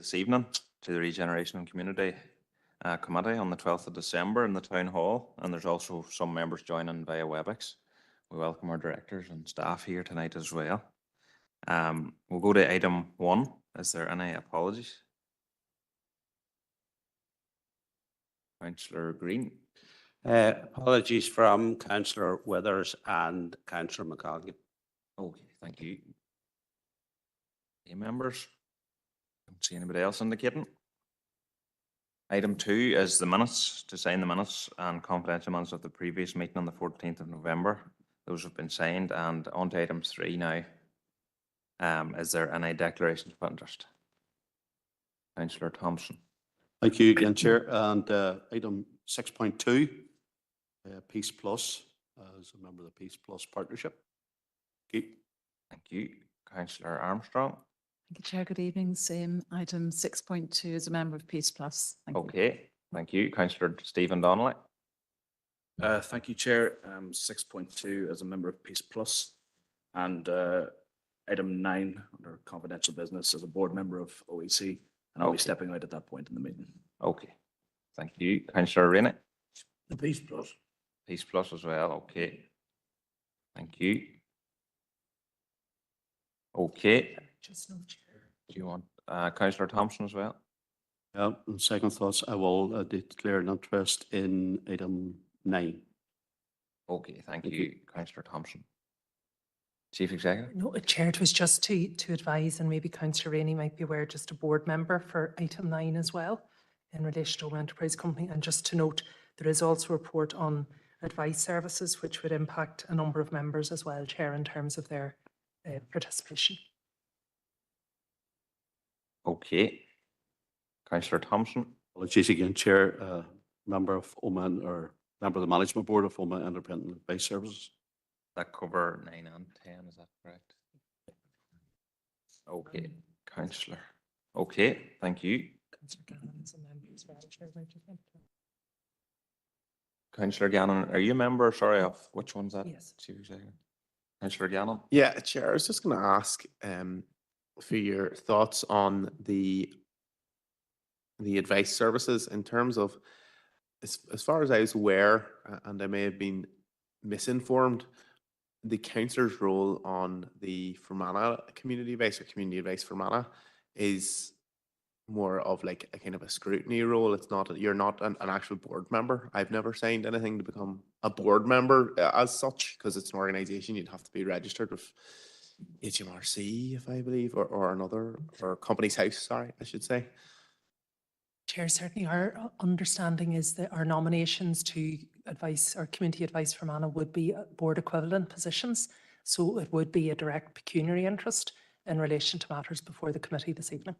this evening to the Regeneration and Community Committee on the 12th of December in the Town Hall, and there's also some members joining via WebEx. We welcome our directors and staff here tonight as well. We'll go to item 1. Is there any apologies? Councillor Green. Apologies from Councillor Withers and Councillor McColgan. Okay, thank you. Any members? Don't see anybody else indicating. Item 2 is the minutes, to sign the minutes and confidential minutes of the previous meeting on the 14th of November. Those have been signed, and on to item 3 now. Is there any declarations of interest? Councillor Thompson. Thank you again, Chair. And item 6.2, Peace Plus, as a member of the Peace Plus Partnership. Thank you. Thank you. Councillor Armstrong. Thank you, Chair. Good evening. Same item 6.2 as a member of Peace Plus. Thank you. Thank you. Councillor Stephen Donnelly. Thank you, Chair. 6.2 as a member of Peace Plus, and item 9 under confidential business as a board member of OEC, and I'll be stepping out at that point in the meeting. Okay. Thank you. Councillor Rainey. The Peace Plus. Peace Plus as well. Okay. Thank you. Okay. Just no chair. Do you want Councillor Thompson as well? Yeah, on second thoughts, I will declare an interest in item 9. Okay, thank you, Councillor Thompson. Chief Executive? No, Chair, it was just to advise, and maybe Councillor Rainey might be aware, just a board member for item 9 as well in relation to Home Enterprise Company. And just to note, there is also a report on advice services, which would impact a number of members as well, Chair, in terms of their participation. Okay. Councillor Thompson. Apologies again, Chair. Member of OMA, or member of the Management Board of OMA Independent Advice Services. That cover 9 and 10, is that correct? Okay, Councillor. Okay, thank you. Councillor Gannon is a member as well, Chair. Councillor Gannon, are you a member? Sorry, of which one's that? Yes. Chief Executive. Councillor Gannon. Yeah, Chair, I was just going to ask for your thoughts on the advice services in terms of, as far as I was aware, and I may have been misinformed, the councillor's role on the Fermanagh community advice, or community advice Fermanagh, is more of like a kind of a scrutiny role. It's not, you're not an actual board member. I've never signed anything to become a board member as such, because it's an organisation. You'd have to be registered with HMRC, if I believe, or another, or Companies House, sorry, I should say. Chair, certainly our understanding is that our nominations to advice or community advice for Fermanagh would be board equivalent positions. So it would be a direct pecuniary interest in relation to matters before the committee this evening.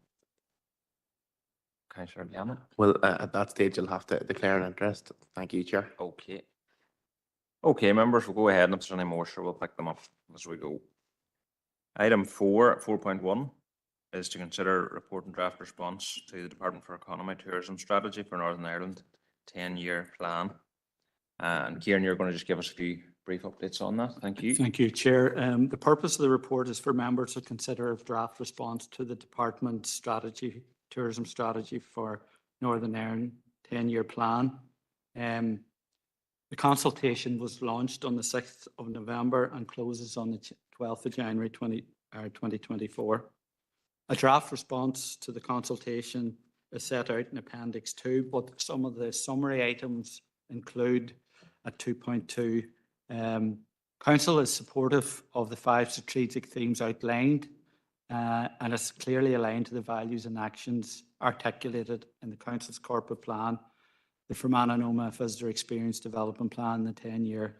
Councillor Gannon. Well, at that stage, you'll have to declare an interest. Thank you, Chair. Okay. Okay, members, we'll go ahead, and if there's any more, sure, we'll pick them up as we go. Item 4.1 is to consider report and draft response to the Department for Economy Tourism Strategy for Northern Ireland 10-year plan. And Kieran, you're going to just give us a few brief updates on that. Thank you. Thank you, Chair. The purpose of the report is for members to consider a draft response to the Department's tourism strategy for Northern Ireland 10-year plan. The consultation was launched on the 6th of November and closes on the 12th of January 2024. A draft response to the consultation is set out in Appendix 2, but some of the summary items include at 2.2. Council is supportive of the 5 strategic themes outlined and is clearly aligned to the values and actions articulated in the Council's corporate plan, the Fermanagh Noma Visitor Experience Development Plan, the 10-year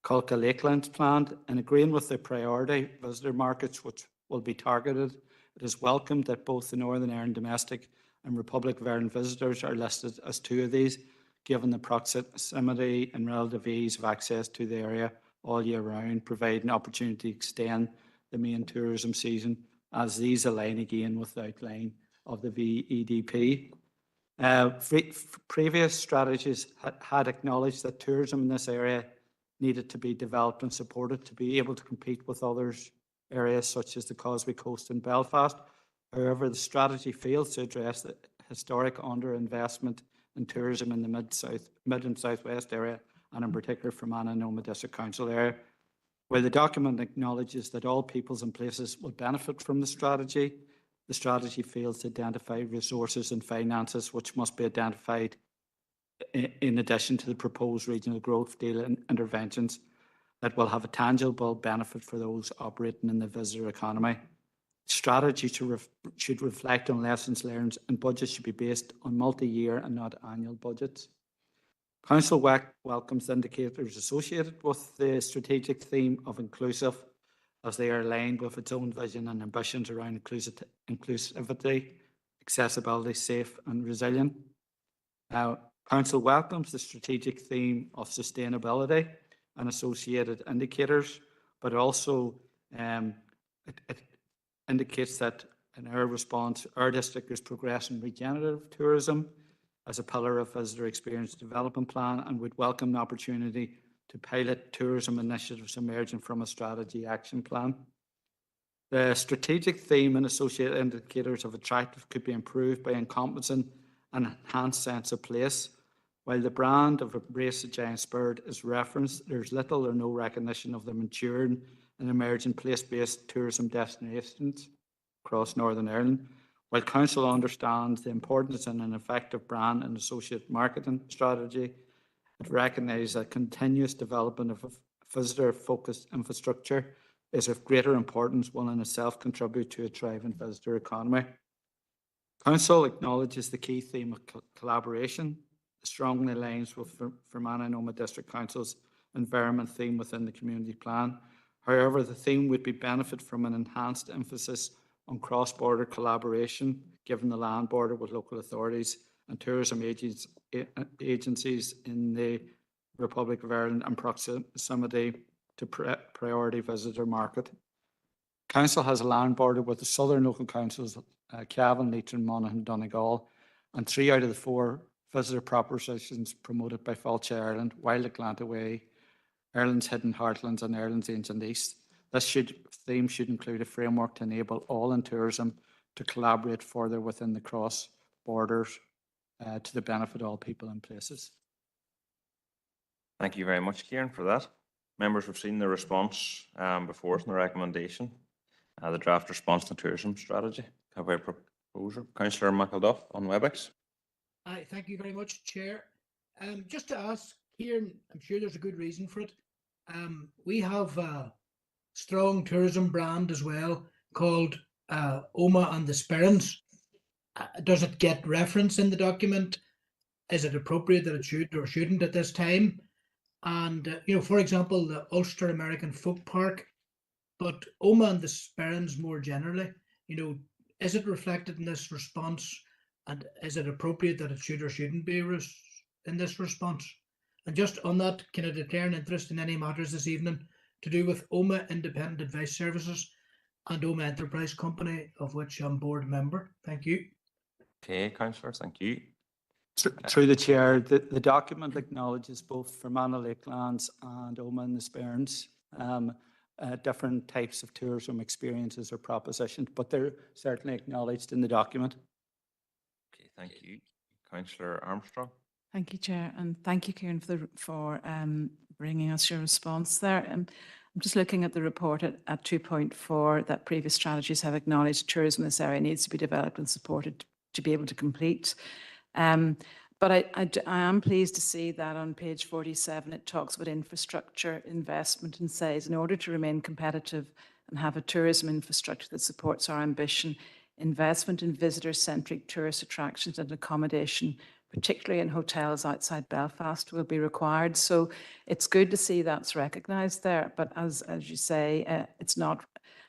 Colca Lakelands Plan. In agreeing with the priority visitor markets which will be targeted, it is welcomed that both the Northern Ireland domestic and Republic of Ireland visitors are listed as 2 of these, given the proximity and relative ease of access to the area all year round, providing opportunity to extend the main tourism season, as these align again with the outline of the VEDP. Previous strategies had acknowledged that tourism in this area needed to be developed and supported to be able to compete with others areas such as the Causeway Coast and Belfast. However, the strategy fails to address the historic underinvestment in tourism in the mid and southwest area, and in particular Fermanagh and Omagh District Council area. While the document acknowledges that all peoples and places will benefit from the strategy fails to identify resources and finances which must be identified in addition to the proposed regional growth deal and interventions that will have a tangible benefit for those operating in the visitor economy. Strategy should reflect on lessons learned, and budgets should be based on multi-year and not annual budgets. Council welcomes the indicators associated with the strategic theme of inclusive, as they are aligned with its own vision and ambitions around inclusivity, accessibility, safe and resilient. Council welcomes the strategic theme of sustainability and associated indicators, but also it indicates that in our response, our district is progressing regenerative tourism as a pillar of visitor experience development plan, and would welcome the opportunity to pilot tourism initiatives emerging from a strategy action plan. The strategic theme and associated indicators of attractive could be improved by encompassing an enhanced sense of place. While the brand of Embrace the Giant Bird is referenced, there's little or no recognition of the maturing and emerging place-based tourism destinations across Northern Ireland. While Council understands the importance in an effective brand and associate marketing strategy, it recognises that continuous development of a visitor-focused infrastructure is of greater importance, will in itself contribute to a thriving visitor economy. Council acknowledges the key theme of collaboration, strongly aligns with Fermanagh and Omagh District Council's environment theme within the community plan. However, the theme would be benefit from an enhanced emphasis on cross-border collaboration, given the land border with local authorities and tourism agencies in the Republic of Ireland and proximity to priority visitor market. Council has a land border with the southern local councils, Cavan, Leitrim, Monaghan, Donegal, and 3 out of the 4 visitor propositions promoted by Fáilte Ireland, Wild Atlanta Way, Ireland's Hidden Heartlands and Ireland's Ancient East. This theme should include a framework to enable all in tourism to collaborate further within the cross borders to the benefit of all people and places. Thank you very much, Kieran, for that. Members have seen the response before us and the recommendation, the draft response to tourism strategy. Have a proposer? Councillor McElduff on WebEx. Hi, thank you very much, Chair. Just to ask, Kieran, I'm sure there's a good reason for it. We have a strong tourism brand as well called Omagh and the Sperrins. Does it get reference in the document? Is it appropriate that it should or shouldn't at this time? And, for example, the Ulster American Folk Park, but Omagh and the Sperrins more generally, is it reflected in this response? And is it appropriate that it should or shouldn't be in this response? And just on that, can I declare an interest in any matters this evening to do with Omagh Independent Advice Services and Omagh Enterprise Company, of which I'm board member? Thank you. Okay, Councillor, thank you. Through the Chair, the document acknowledges both Fermanagh Lakelands and Omagh and the Sperrins. Different types of tourism experiences or propositions, but they're certainly acknowledged in the document. Okay, thank you. Councillor Armstrong. Thank you, Chair, and thank you, Kieran, for bringing us your response there. I'm just looking at the report at 2.4 that previous strategies have acknowledged tourism in this area needs to be developed and supported to be able to complete. But I am pleased to see that on page 47 it talks about infrastructure investment and says, in order to remain competitive and have a tourism infrastructure that supports our ambition, investment in visitor-centric tourist attractions and accommodation, particularly in hotels outside Belfast, will be required. So it's good to see that's recognised there, but as you say, it's not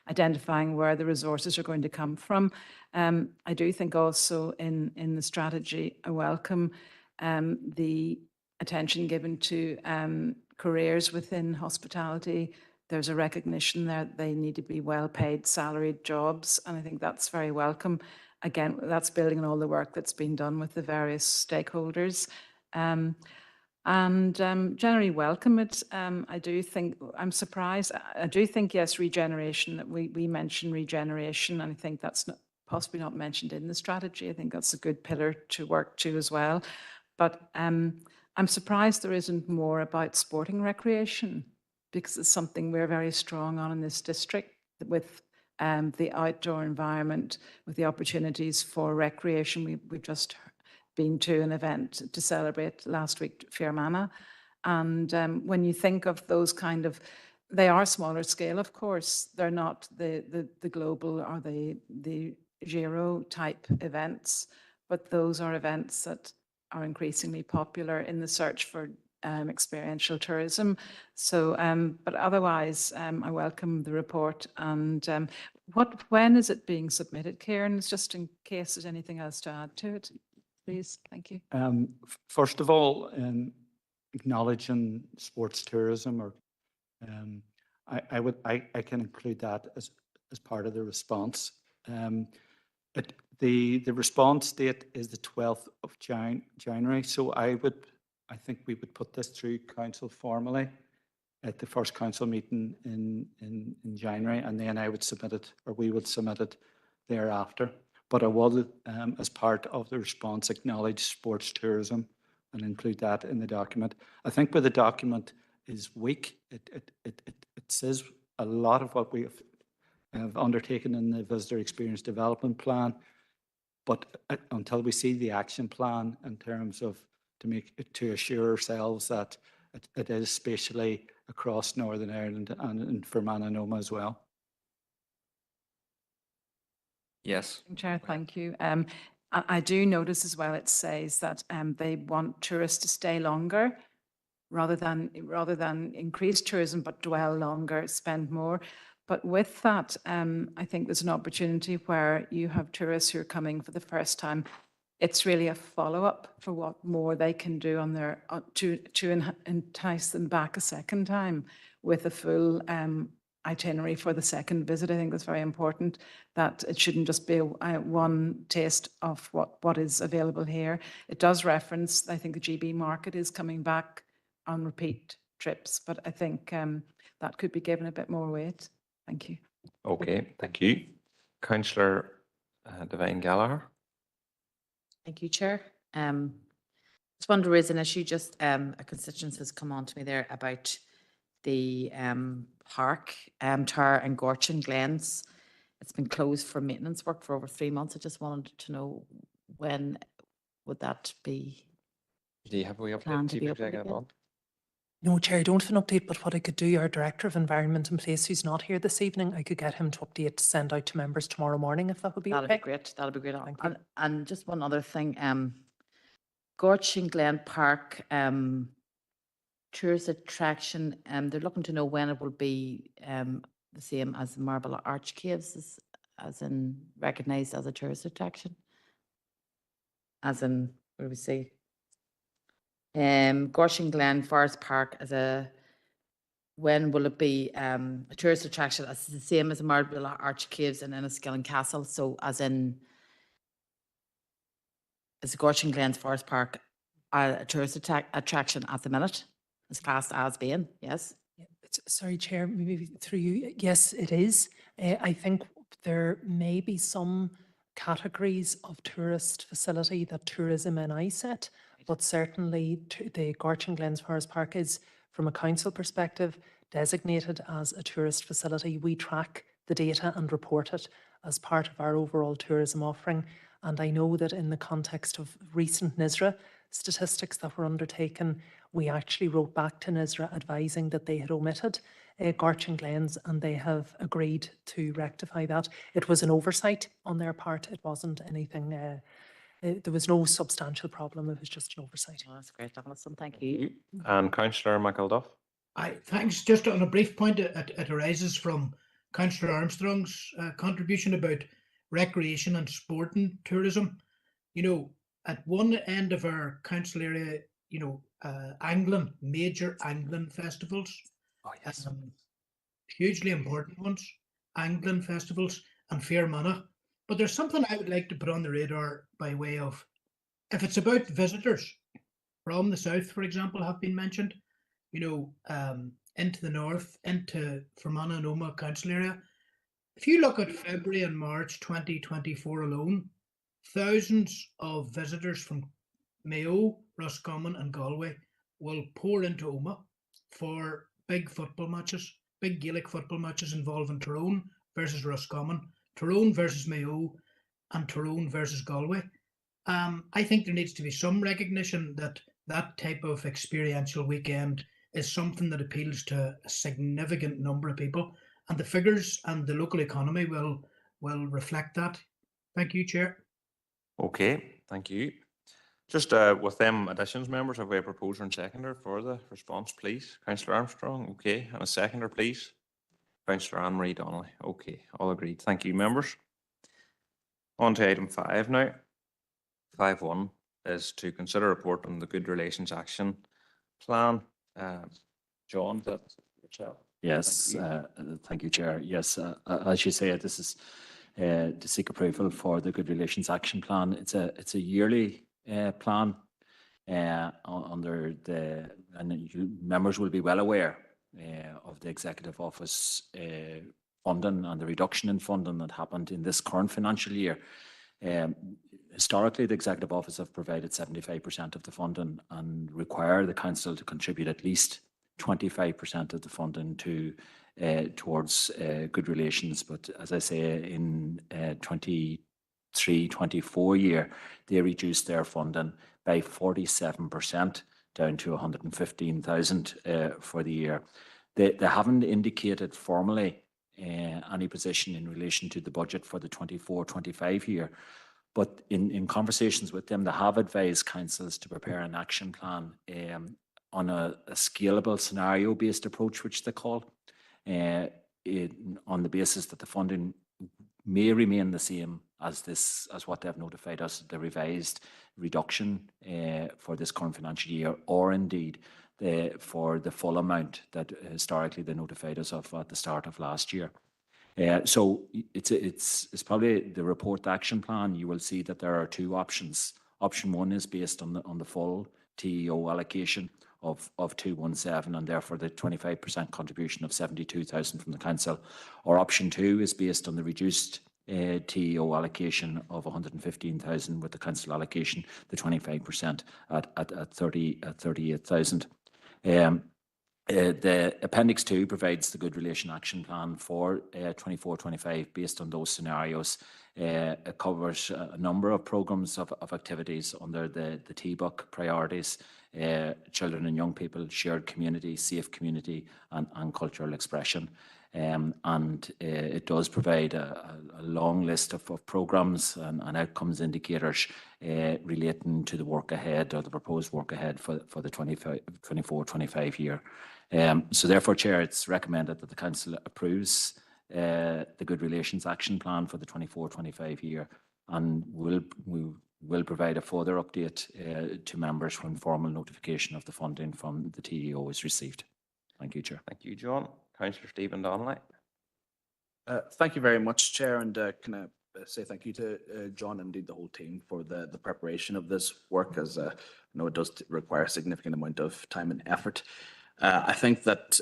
identifying where the resources are going to come from. I do think also in the strategy, I welcome the attention given to careers within hospitality. There's a recognition there that they need to be well-paid, salaried jobs, and I think that's very welcome. Again, that's building on all the work that's been done with the various stakeholders. Generally welcome it. I do think, I'm surprised, I do think, yes, regeneration, that we mentioned regeneration, and I think that's not possibly not mentioned in the strategy. I think that's a good pillar to work to as well. But I'm surprised there isn't more about sporting recreation, because it's something we're very strong on in this district, with the outdoor environment, with the opportunities for recreation. We've just been to an event to celebrate last week, Fermanagh. And when you think of those kind of, they are smaller scale, of course. They're not the global or the Giro type events, but those are events that are increasingly popular in the search for experiential tourism. So, but otherwise, I welcome the report. And when is it being submitted, Kieran? It's just in case there's anything else to add to it, please. Thank you. First of all, acknowledging sports tourism, or I can include that as part of the response. The response date is the 12th of January, so I think we would put this through council formally at the first council meeting in January, and then I would submit it, or we would submit it thereafter. But I will, as part of the response, acknowledge sports tourism and include that in the document. I think where the document is weak, it says a lot of what we have undertaken in the visitor experience development plan, but until we see the action plan in terms of to assure ourselves that it is spatially across Northern Ireland and in Fermanagh and Noma as well. Yes. Chair, thank you. I do notice as well, it says that they want tourists to stay longer rather than increase tourism, but dwell longer, spend more. But with that, I think there's an opportunity where you have tourists who are coming for the first time. It's really a follow-up for what more they can do on their to entice them back a second time with a full itinerary for the second visit. I think that's very important, that it shouldn't just be one taste of what is available here. It does reference, I think the GB market is coming back on repeat trips, but I think that could be given a bit more weight. Thank you. Okay, thank you. Councillor Devine Gallagher. Thank you, Chair. Just want to raise an issue. Just a constituent has come on to me there about the park, Tower and Gorchin Glens. It's been closed for maintenance work for over 3 months. I just wanted to know, when would that be? Do you have a Plan update, to Chief be opened Executive? again? on? No, Chair, I don't have an update, but what I could do, our Director of Environment in place, who's not here this evening, I could get him to update, send out to members tomorrow morning, if that would be That'd okay. be great. That'd be great. Thank you. And just one other thing, Gorchin Glen Park, tourist attraction, they're looking to know when it will be the same as the Marble Arch Caves, as in recognised as a tourist attraction. As in, what do we say? Gorchin Glen Forest Park when will it be a tourist attraction as the same as the Marble Arch Caves and Enniskillen Castle? So as in, is Gorchin Glen Forest Park a tourist attraction at the minute? It's classed as being, yes? Yeah, sorry, Chair, maybe through you. Yes, it is. I think there may be some categories of tourist facility that Tourism NI set, but certainly the Gorchin Glens Forest Park is, from a council perspective, designated as a tourist facility. We track the data and report it as part of our overall tourism offering. And I know that in the context of recent NISRA statistics that were undertaken, we actually wrote back to NISRA advising that they had omitted Gorchin Glens, and they have agreed to rectify that. It was an oversight on their part. It wasn't anything, there was no substantial problem. It was just an oversight. Oh, that's great, Alison. Thank you. And Councillor McElduff. Thanks. Just on a brief point, it arises from Councillor Armstrong's contribution about recreation and sport and tourism. You know, at one end of our council area, you know, angling, major angling festivals. Oh, yes. Hugely important ones, angling festivals and Fermanagh. But there's something I would like to put on the radar by way of, if it's about visitors from the south, for example, have been mentioned, you know, into the north, into Fermanagh and Omagh council area, If you look at February and March 2024 alone, thousands of visitors from Mayo, Roscommon and Galway will pour into Omagh for big football matches, big Gaelic football matches involving Tyrone versus Roscommon, Tyrone versus Mayo and Tyrone versus Galway. I think there needs to be some recognition that that type of experiential weekend is something that appeals to a significant number of people, and the figures and the local economy will reflect that. Thank you, Chair. Okay, thank you. Just with them additions, members, have we a proposer and seconder for the response, please? Councillor Armstrong, okay, and a seconder, please. Councillor Anne-Marie Donnelly, okay, all agreed. Thank you, members. On to item 5 now. 5.1 is to consider report on the Good Relations Action Plan. John, that's yourself. Yes, thank you, Chair. Yes, as you say, this is to seek approval for the Good Relations Action Plan. It's a yearly plan under the, and members will be well aware of the Executive Office funding and the reduction in funding that happened in this current financial year. Historically, the Executive Office have provided 75% of the funding and require the Council to contribute at least 25% of the funding to towards good relations. But as I say, in 23-24 year, they reduced their funding by 47% down to 115,000 for the year. They haven't indicated formally any position in relation to the budget for the 24-25 year. But in conversations with them, they have advised councils to prepare an action plan on a scalable scenario-based approach, which they call, on the basis that the funding may remain the same as what they've notified us, the revised reduction for this current financial year, or indeed for the full amount that historically they notified us of at the start of last year. So it's probably the report action plan. You will see that there are two options. Option 1 is based on the full TEO allocation of 217, and therefore the 25% contribution of 72,000 from the council. Or option 2 is based on the reduced TEO allocation of 115,000 with the council allocation, the 25% at 38,000. The Appendix 2 provides the Good Relation Action Plan for 24-25 based on those scenarios. It covers a number of programmes of activities under the TBUC priorities, children and young people, shared community, safe community and cultural expression. And it does provide a long list of programmes and outcomes indicators relating to the work ahead, or the proposed work ahead for the 24-25 year. So therefore, Chair, it's recommended that the Council approves the Good Relations Action Plan for the 24-25 year, and we will provide a further update to members when formal notification of the funding from the TEO is received. Thank you, Chair. Thank you, John. Councillor Stephen Donnelly. Thank you very much, Chair, and can I say thank you to John and indeed the whole team for the preparation of this work, as I know it does require a significant amount of time and effort. I think that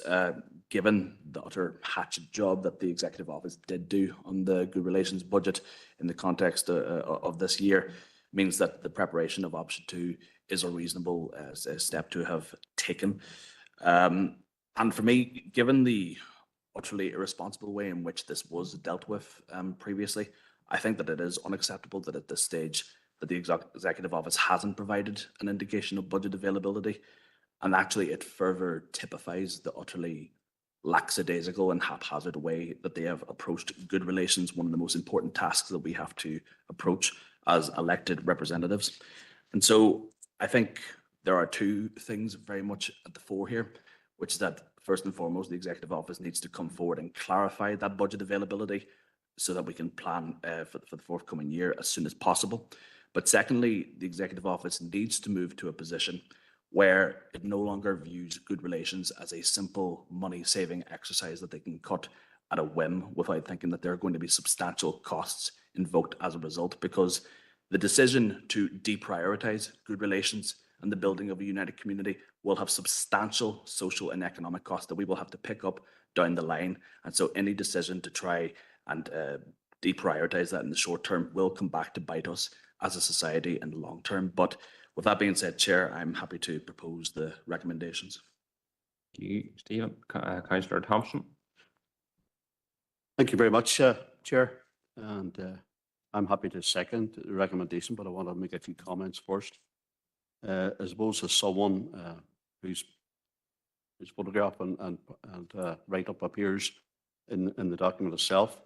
given the utter hatchet job that the Executive Office did do on the Good Relations budget in the context of this year, means that the preparation of option 2 is a reasonable step to have taken. And for me, given the utterly irresponsible way in which this was dealt with previously, I think that it is unacceptable that at this stage that the Executive Office hasn't provided an indication of budget availability. And actually it further typifies the utterly lackadaisical and haphazard way that they have approached good relations, one of the most important tasks that we have to approach as elected representatives. And so I think there are two things very much at the fore here, which is that first and foremost, the Executive Office needs to come forward and clarify that budget availability so that we can plan for the forthcoming year as soon as possible. But secondly, the Executive Office needs to move to a position where it no longer views good relations as a simple money-saving exercise that they can cut at a whim without thinking that there are going to be substantial costs invoked as a result, because the decision to deprioritize good relations and the building of a united community will have substantial social and economic costs that we will have to pick up down the line. And so any decision to try and deprioritize that in the short term will come back to bite us as a society in the long term. But with that being said, Chair, I'm happy to propose the recommendations. Thank you, Stephen. Councillor Thompson. Thank you very much, Chair. And I'm happy to second the recommendation, but I want to make a few comments first. I suppose as someone whose photograph and write-up appears in the document itself,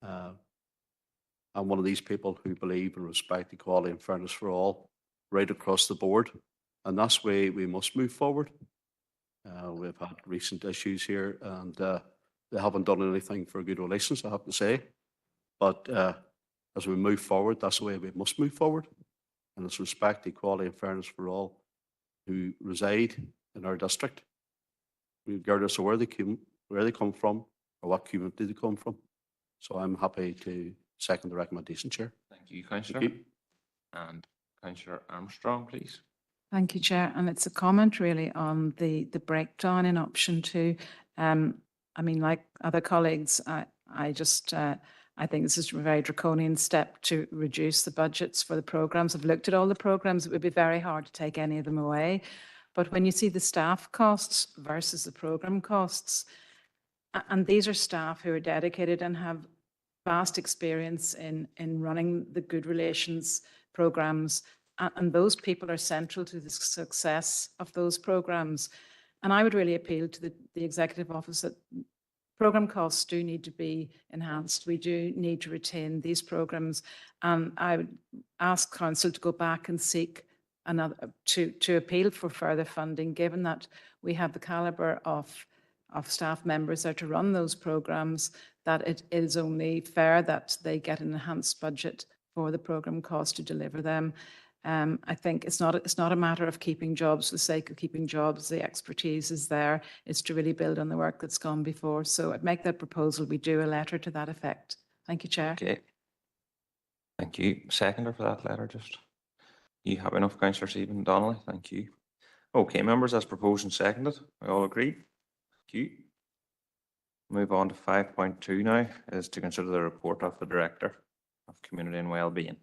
I'm one of these people who believe and respect equality and fairness for all right across the board. And that's the way we must move forward. We've had recent issues here and they haven't done anything for good relations, I have to say. But as we move forward, that's the way we must move forward. And it's respect, equality and fairness for all who reside in our district, regardless of where they come from or what community they come from. So I'm happy to second the recommendation, Chair. Thank you, Councillor. Thank you. And Councillor Armstrong, please. Thank you, Chair. And it's a comment really on the breakdown in option 2. I mean, like other colleagues, I think this is a very draconian step to reduce the budgets for the programmes. I've looked at all the programmes. It would be very hard to take any of them away. But when you see the staff costs versus the programme costs, and these are staff who are dedicated and have vast experience in running the good relations programmes, and those people are central to the success of those programmes. And I would really appeal to the Executive Office that programme costs do need to be enhanced. We do need to retain these programmes. I would ask Council to go back and seek another, to appeal for further funding, given that we have the calibre of staff members there to run those programmes, that it is only fair that they get an enhanced budget for the programme cost to deliver them. I think it's not a matter of keeping jobs for the sake of keeping jobs. The expertise is there. It's to really build on the work that's gone before. So I'd make that proposal. We do a letter to that effect. Thank you, Chair. Okay. Thank you. Seconder for that letter, just. You have enough, Councillor Stephen Donnelly. Thank you. Okay, members, as proposed and seconded. We all agree. Thank you. Move on to 5.2 now, is to consider the report of the Director of Community and Wellbeing.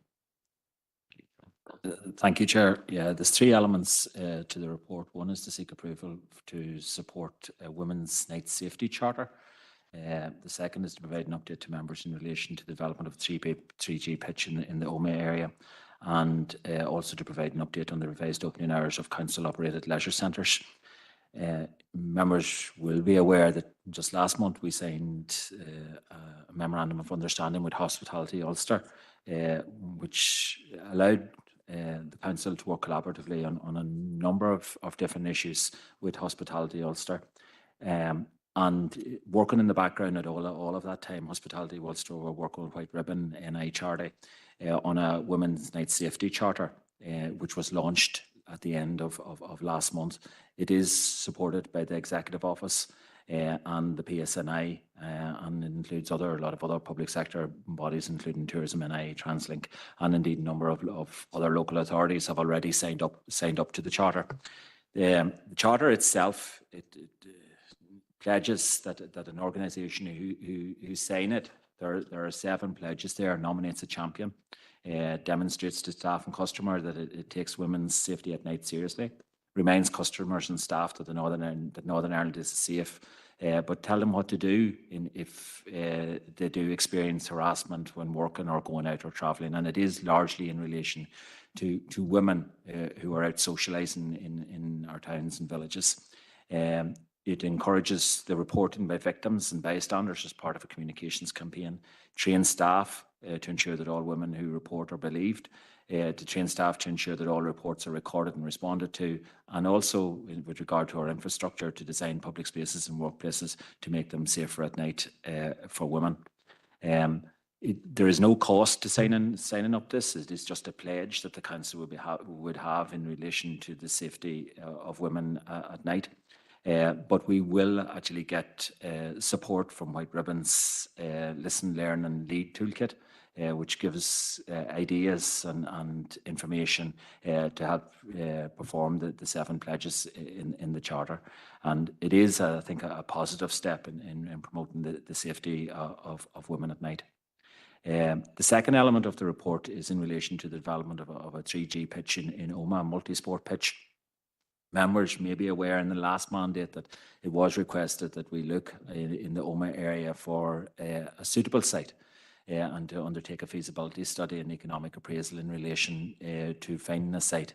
Thank you, Chair. Yeah, there's 3 elements to the report. One is to seek approval to support a Women's Night Safety Charter. The second is to provide an update to members in relation to the development of 3G pitch in the Omagh area, and also to provide an update on the revised opening hours of council-operated leisure centres. Members will be aware that just last month we signed a memorandum of understanding with Hospitality Ulster, which allowed the council to work collaboratively on a number of different issues with Hospitality Ulster. And working in the background at all of that time, Hospitality Ulster were working with White Ribbon NI Charity on a Women's Night Safety Charter, which was launched at the end of last month. It is supported by the Executive Office and the PSNI, and it includes a lot of other public sector bodies, including Tourism NI, Translink, and indeed a number of other local authorities have already signed up to the charter. The charter itself, it pledges that an organisation who sign it, there are 7 pledges there, nominates a champion, demonstrates to staff and customer that it takes women's safety at night seriously, reminds customers and staff that Northern Ireland is safe, but tell them what to do if they do experience harassment when working or going out or travelling. And it is largely in relation to women who are out socialising in our towns and villages. It encourages the reporting by victims and bystanders as part of a communications campaign, trains staff to ensure that all women who report are believed, to train staff to ensure that all reports are recorded and responded to, and also with regard to our infrastructure, to design public spaces and workplaces to make them safer at night for women. There is no cost to signing up this. It is just a pledge that the council would have in relation to the safety of women at night. But we will actually get support from White Ribbon's Listen, Learn and Lead toolkit, which gives ideas and information to help perform the 7 pledges in the Charter. And it is, I think, a positive step in promoting the safety of women at night. The second element of the report is in relation to the development of a 3G pitch in Omagh, a multi-sport pitch. Members may be aware in the last mandate that it was requested that we look in the Omagh area for a suitable site and to undertake a feasibility study and economic appraisal in relation to finding a site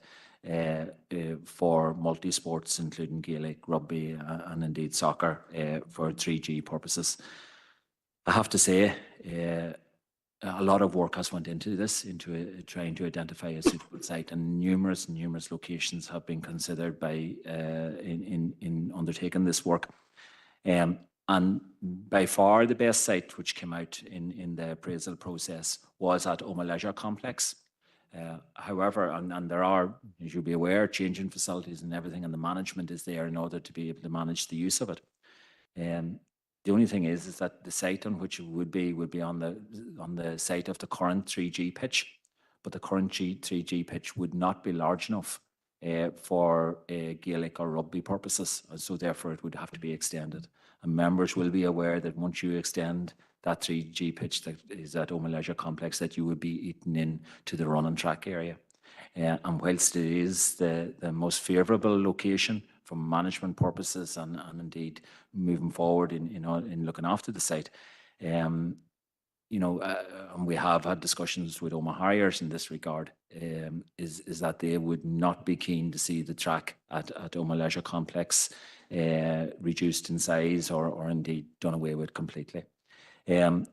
for multi-sports, including Gaelic, rugby and indeed soccer for 3G purposes. I have to say, a lot of work has went into this, into trying to identify a suitable site, and numerous locations have been considered by in undertaking this work. And by far the best site which came out in the appraisal process was at Omagh Leisure Complex. However, and there are, as you'll be aware, changing facilities and everything, and the management is there in order to be able to manage the use of it. The only thing is that the site on which it would be on the site of the current 3G pitch, but the current 3G pitch would not be large enough for Gaelic or rugby purposes, and so therefore it would have to be extended. And members will be aware that once you extend that 3G pitch that is at Omagh Leisure Complex, that you would be eaten in to the running track area. And whilst it is the most favourable location from management purposes and indeed moving forward in looking after the site, and we have had discussions with Omagh Harriers in this regard, is that they would not be keen to see the track at Omagh Leisure Complex reduced in size or indeed done away with completely.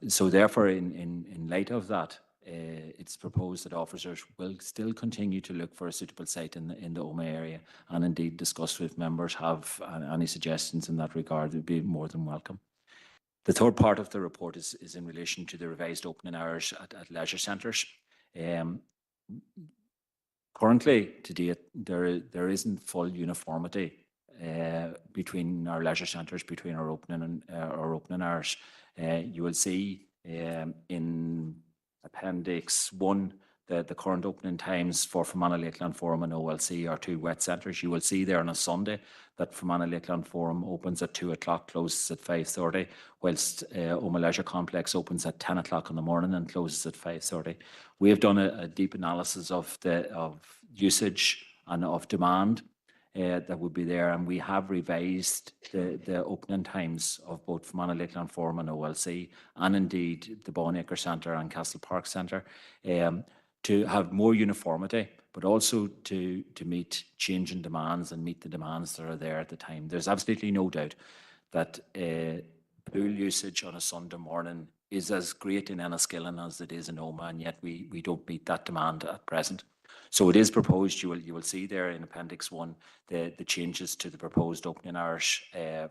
So therefore, in light of that, it's proposed that officers will still continue to look for a suitable site in the Omagh area, and indeed discuss with members have any suggestions in that regard. Would be more than welcome. The third part of the report is in relation to the revised opening hours at leisure centres. Currently, to date, there isn't full uniformity between our leisure centres, between our opening hours. You will see in Appendix 1 the current opening times for Fermanagh Lakeland Forum and OLC are 2 wet centres. You will see there on a Sunday that Fermanagh Lakeland Forum opens at 2 o'clock, closes at 5:30, whilst Omagh Leisure Complex opens at 10 o'clock in the morning and closes at 5:30. We have done a deep analysis of usage and of demand that would be there, and we have revised the opening times of both Fermanagh Lakeland Forum and OLC, and indeed the Bonacre Centre and Castle Park Centre, to have more uniformity, but also to meet changing demands and meet the demands that are there at the time. There's absolutely no doubt that pool usage on a Sunday morning is as great in Enniskillen as it is in Omagh, and yet we don't meet that demand at present. So it is proposed, you will see there in Appendix 1 the changes to the proposed opening hours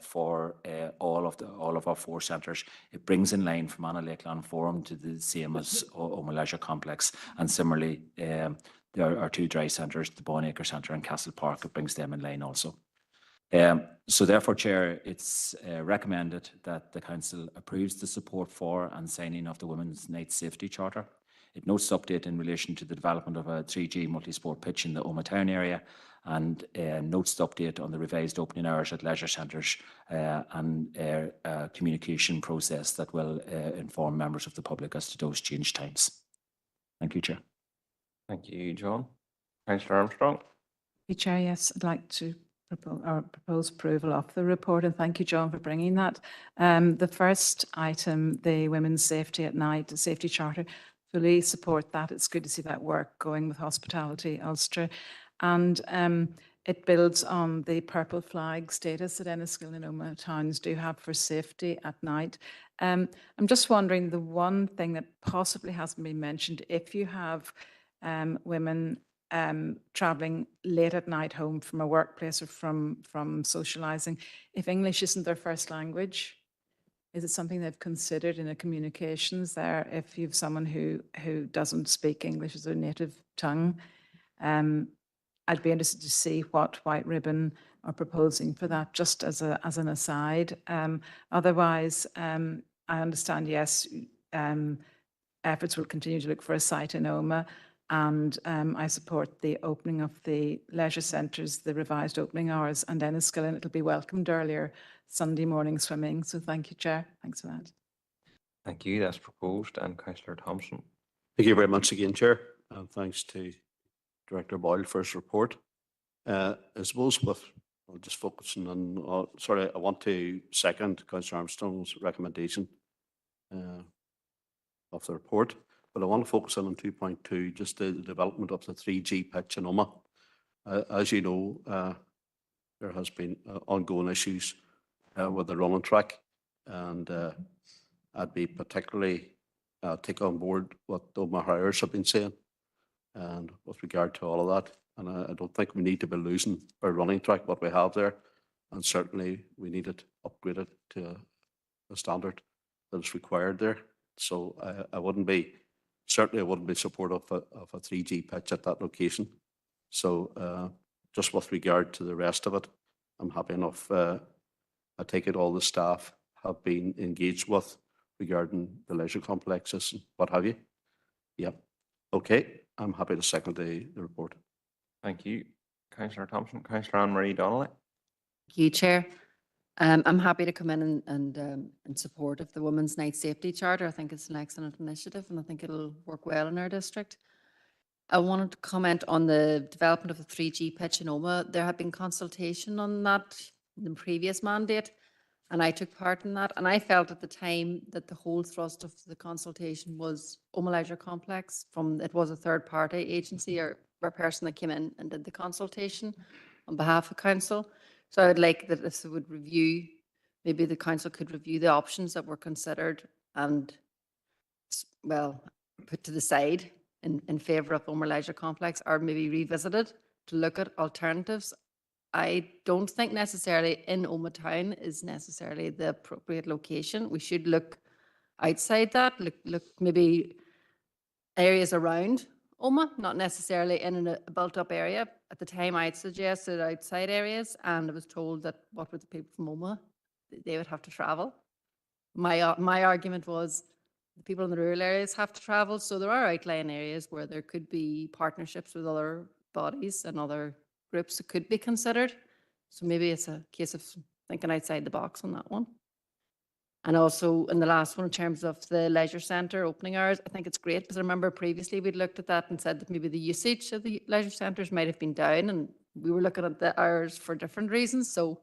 for all of our 4 centres. It brings in line Fermanagh Lakeland Forum to the same as Omagh Leisure Complex, and similarly there are 2 dry centres, the Bonacre Centre and Castle Park. It brings them in line also. So therefore, Chair, it's recommended that the Council approves the support for and signing of the Women's Night Safety Charter. It notes the update in relation to the development of a 3G multi-sport pitch in the Omagh town area, and notes the update on the revised opening hours at leisure centres and a communication process that will inform members of the public as to those changed times. Thank you, Chair. Thank you, John. Councillor Armstrong. Chair, yes, I'd like to propose approval of the report, and thank you, John, for bringing that. The first item, the Women's Safety at Night, the Safety Charter, fully support that. It's good to see that work going with Hospitality Ulster, and it builds on the purple flag status that Enniskillen and Omagh towns do have for safety at night. I'm just wondering, the one thing that possibly hasn't been mentioned, if you have women travelling late at night home from a workplace or from socialising, if English isn't their first language, is it something they've considered in a communications there? If you have someone who doesn't speak English as their native tongue, I'd be interested to see what White Ribbon are proposing for that, just as an aside. Otherwise, I understand, yes, efforts will continue to look for a site in Oma. And I support the opening of the leisure centres, the revised opening hours, and then Enniskillen, it'll be welcomed earlier Sunday morning swimming. So thank you, Chair. Thanks for that. Thank you. That's proposed. And Councillor Thompson. Thank you very much again, Chair, and thanks to Director Boyle for his report. I suppose I'll just focusing on, I want to second Councillor Armstrong's recommendation of the report, but I want to focus on 2.2, just the development of the 3G pitch in Oma. As you know, there has been ongoing issues with the running track, and I'd be particularly take on board what Oma Hires have been saying, and with regard to all of that. And I don't think we need to be losing our running track, what we have there, and certainly we need it upgraded to a standard that is required there. So I wouldn't be supportive of a 3G pitch at that location. So just with regard to the rest of it, I'm happy enough. I take it all the staff have been engaged with regarding the leisure complexes and what have you. Yep. Okay. I'm happy to second the report. Thank you. Councillor Thompson. Councillor Anne-Marie Donnelly. Thank you, Chair. I'm happy to come in and in support of the Women's Night Safety Charter. I think it's an excellent initiative and I think it'll work well in our district. I wanted to comment on the development of the 3G pitch in Oma. There had been consultation on that in the previous mandate and I took part in that. And I felt at the time that the whole thrust of the consultation was Oma Leisure Complex. It was a third party agency or a person that came in and did the consultation on behalf of council. So I would like that this would review, maybe the council could review the options that were considered and, well, put to the side in favour of Oma Leisure Complex, or maybe revisited to look at alternatives. I don't think necessarily in Oma Town is necessarily the appropriate location. We should look outside that, look maybe areas around Oma, not necessarily in a built-up area. At the time, I'd suggested outside areas, and I was told that what would the people from Oma, they would have to travel. My argument was the people in the rural areas have to travel, so there are outlying areas where there could be partnerships with other bodies and other groups that could be considered. So maybe it's a case of thinking outside the box on that one. And also in the last one, in terms of the leisure centre opening hours, I think it's great because I remember previously we'd looked at that and said that maybe the usage of the leisure centres might have been down and we were looking at the hours for different reasons. So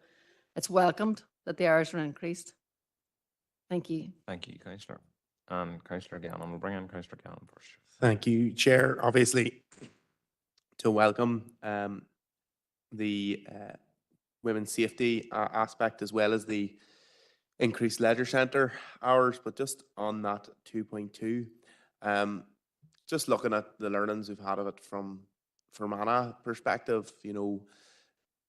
it's welcomed that the hours were increased. Thank you. Thank you, Councillor. And Councillor Gannon. We'll bring in Councillor Gannon first. Thank you, Chair. Obviously, to welcome the women's safety aspect as well as the increased leisure centre hours, but just on that 2.2, just looking at the learnings we've had of it from Fermanagh perspective, you know,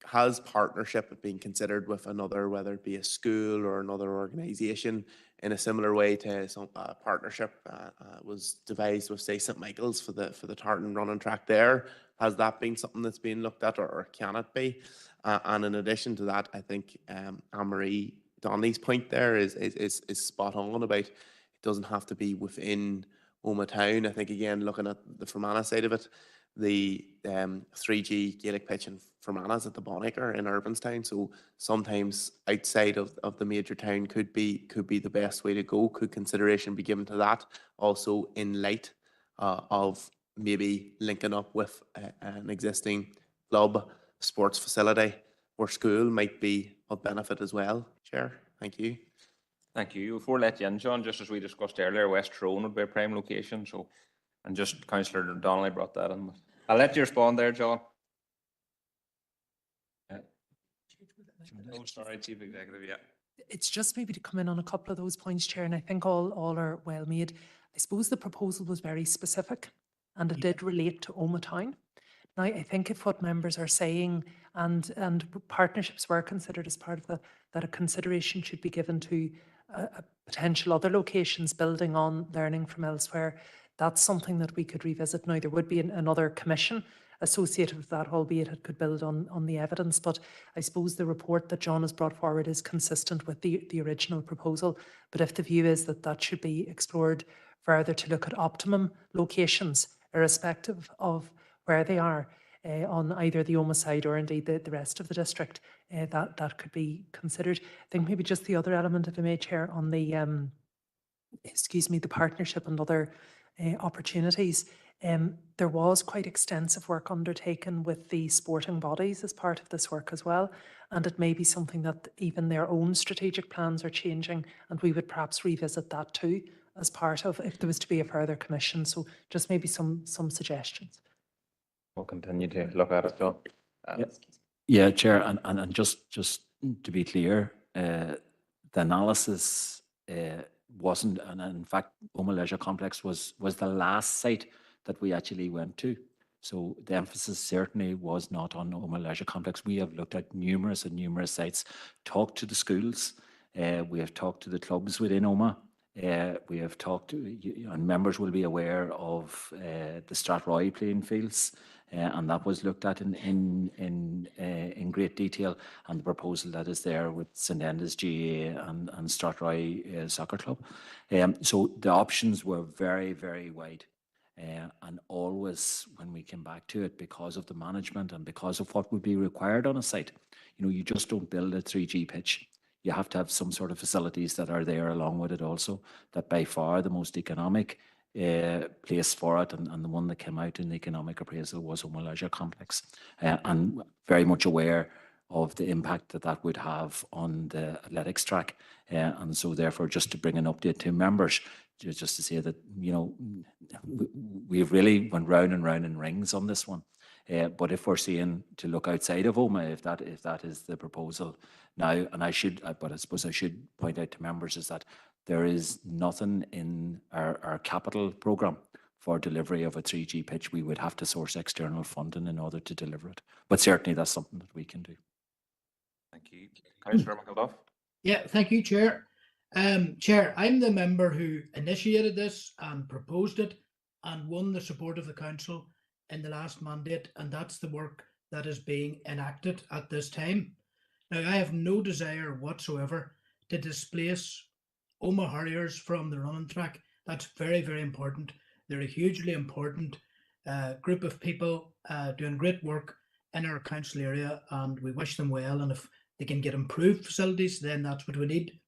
has partnership been considered with another, whether it be a school or another organisation, in a similar way to some partnership was devised with, say, St Michael's for the Tartan running track there? Has that been something that's been looked at, or can it be? And in addition to that, I think Anne-Marie Donnelly's point there is spot on about it doesn't have to be within Oma Town. I think, again, looking at the Fermanagh side of it, the 3G Gaelic pitch in Fermanagh is at the Bonacre in Urbanstown, so sometimes outside of the major town could be the best way to go. Could consideration be given to that also in light of maybe linking up with an existing club sports facility or school might be of benefit as well, Chair? Thank you. Thank you. Before I let you in, John, just as we discussed earlier, West Tyrone would be a prime location, so, and just Councillor Donnelly brought that in. I'll let you respond there, John. Yeah. Oh, sorry, Chief Executive, yeah. It's just maybe to come in on a couple of those points, Chair, and I think all are well made. I suppose the proposal was very specific and it did relate to Oma Town. Now, I think if what members are saying and partnerships were considered as part of that a consideration should be given to potential other locations building on learning from elsewhere, that's something that we could revisit. Now, there would be another commission associated with that, albeit it could build on the evidence. But I suppose the report that John has brought forward is consistent with the original proposal. But if the view is that that should be explored further to look at optimum locations, irrespective of where they are on either the Oma side or indeed the rest of the district. That could be considered. I think maybe just the other element, if I may, Chair, on the the partnership and other opportunities. There was quite extensive work undertaken with the sporting bodies as part of this work as well, and it may be something that even their own strategic plans are changing, and we would perhaps revisit that too as part of, if there was to be a further commission. So just maybe some suggestions. We'll continue to look at it, John. Yeah, Chair, and just to be clear, the analysis wasn't, and in fact, Oma Leisure Complex was the last site that we actually went to. So the emphasis certainly was not on Oma Leisure Complex. We have looked at numerous sites, talked to the schools, we have talked to the clubs within Oma. We have talked to, and members will be aware of the Strathroy playing fields, and that was looked at in great detail, and the proposal that is there with St Enda's GAA and Strathroy Soccer Club. So the options were very wide. And always when we came back to it, because of the management and because of what would be required on a site, you just don't build a 3G pitch. You have to have some sort of facilities that are there along with it also. That by far the most economic place for it, and the one that came out in the economic appraisal was Oma Leisure Complex. And very much aware of the impact that would have on the athletics track. And so therefore, just to bring an update to members, just to say that, we've really went round and round in rings on this one. But if we're seeing to look outside of Oma, if that is the proposal now, and but I suppose I should point out to members is that there is nothing in our capital programme for delivery of a 3G pitch. We would have to source external funding in order to deliver it. But certainly that's something that we can do. Thank you. Councillor McElduff. Yeah, thank you, Chair. Chair, I'm the member who initiated this and proposed it and won the support of the council in the last mandate, and that's the work that is being enacted at this time. Now, I have no desire whatsoever to displace Oma Harriers from the running track. That's very important. They're a hugely important group of people doing great work in our council area, and we wish them well. And if they can get improved facilities, then that's what we need.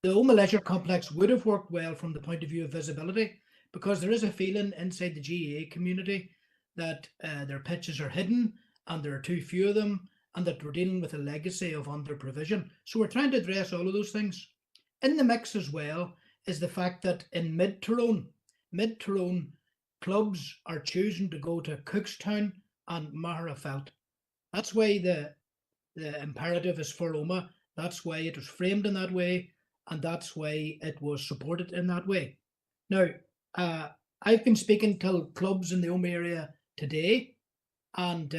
The Oma Leisure Complex would have worked well from the point of view of visibility, because there is a feeling inside the GAA community that their pitches are hidden and there are too few of them, and that we're dealing with a legacy of under provision. So we're trying to address all of those things. In the mix as well is the fact that in Mid-Tyrone, clubs are choosing to go to Cookstown and Maharafelt. That's why the imperative is for Oma. That's why it was framed in that way, and that's why it was supported in that way. Now, I've been speaking to clubs in the Oma area today, and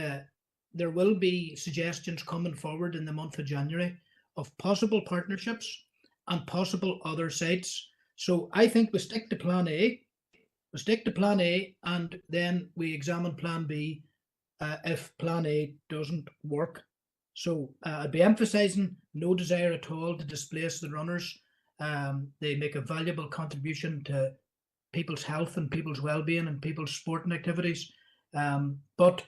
there will be suggestions coming forward in the month of January of possible partnerships and possible other sites. So I think we stick to plan A. We stick to plan A, and then we examine plan B if plan A doesn't work. So I'd be emphasising no desire at all to displace the runners. They make a valuable contribution to people's health and people's well-being and people's sporting activities. But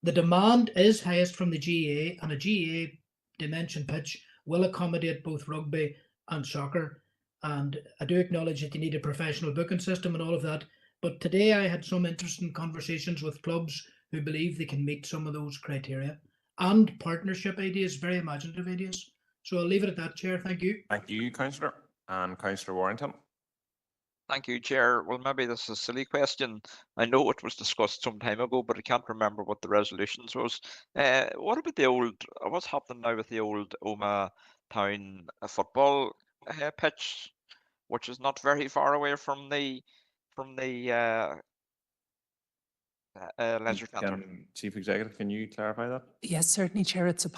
the demand is highest from the GAA, and a GAA dimension pitch will accommodate both rugby and soccer. And I do acknowledge that you need a professional booking system and all of that. But today I had some interesting conversations with clubs who believe they can meet some of those criteria, and partnership ideas, very imaginative ideas. So I'll leave it at that, Chair. Thank you. Thank you, Councillor. And Councillor Warrington. Thank you, Chair. Well, maybe this is a silly question. I know it was discussed some time ago, but I can't remember what the resolutions was. What about what's happening now with the old Oma Town football pitch, which is not very far away from the leisure centre? Chief Executive, can you clarify that? Yes, certainly, Chair. It's a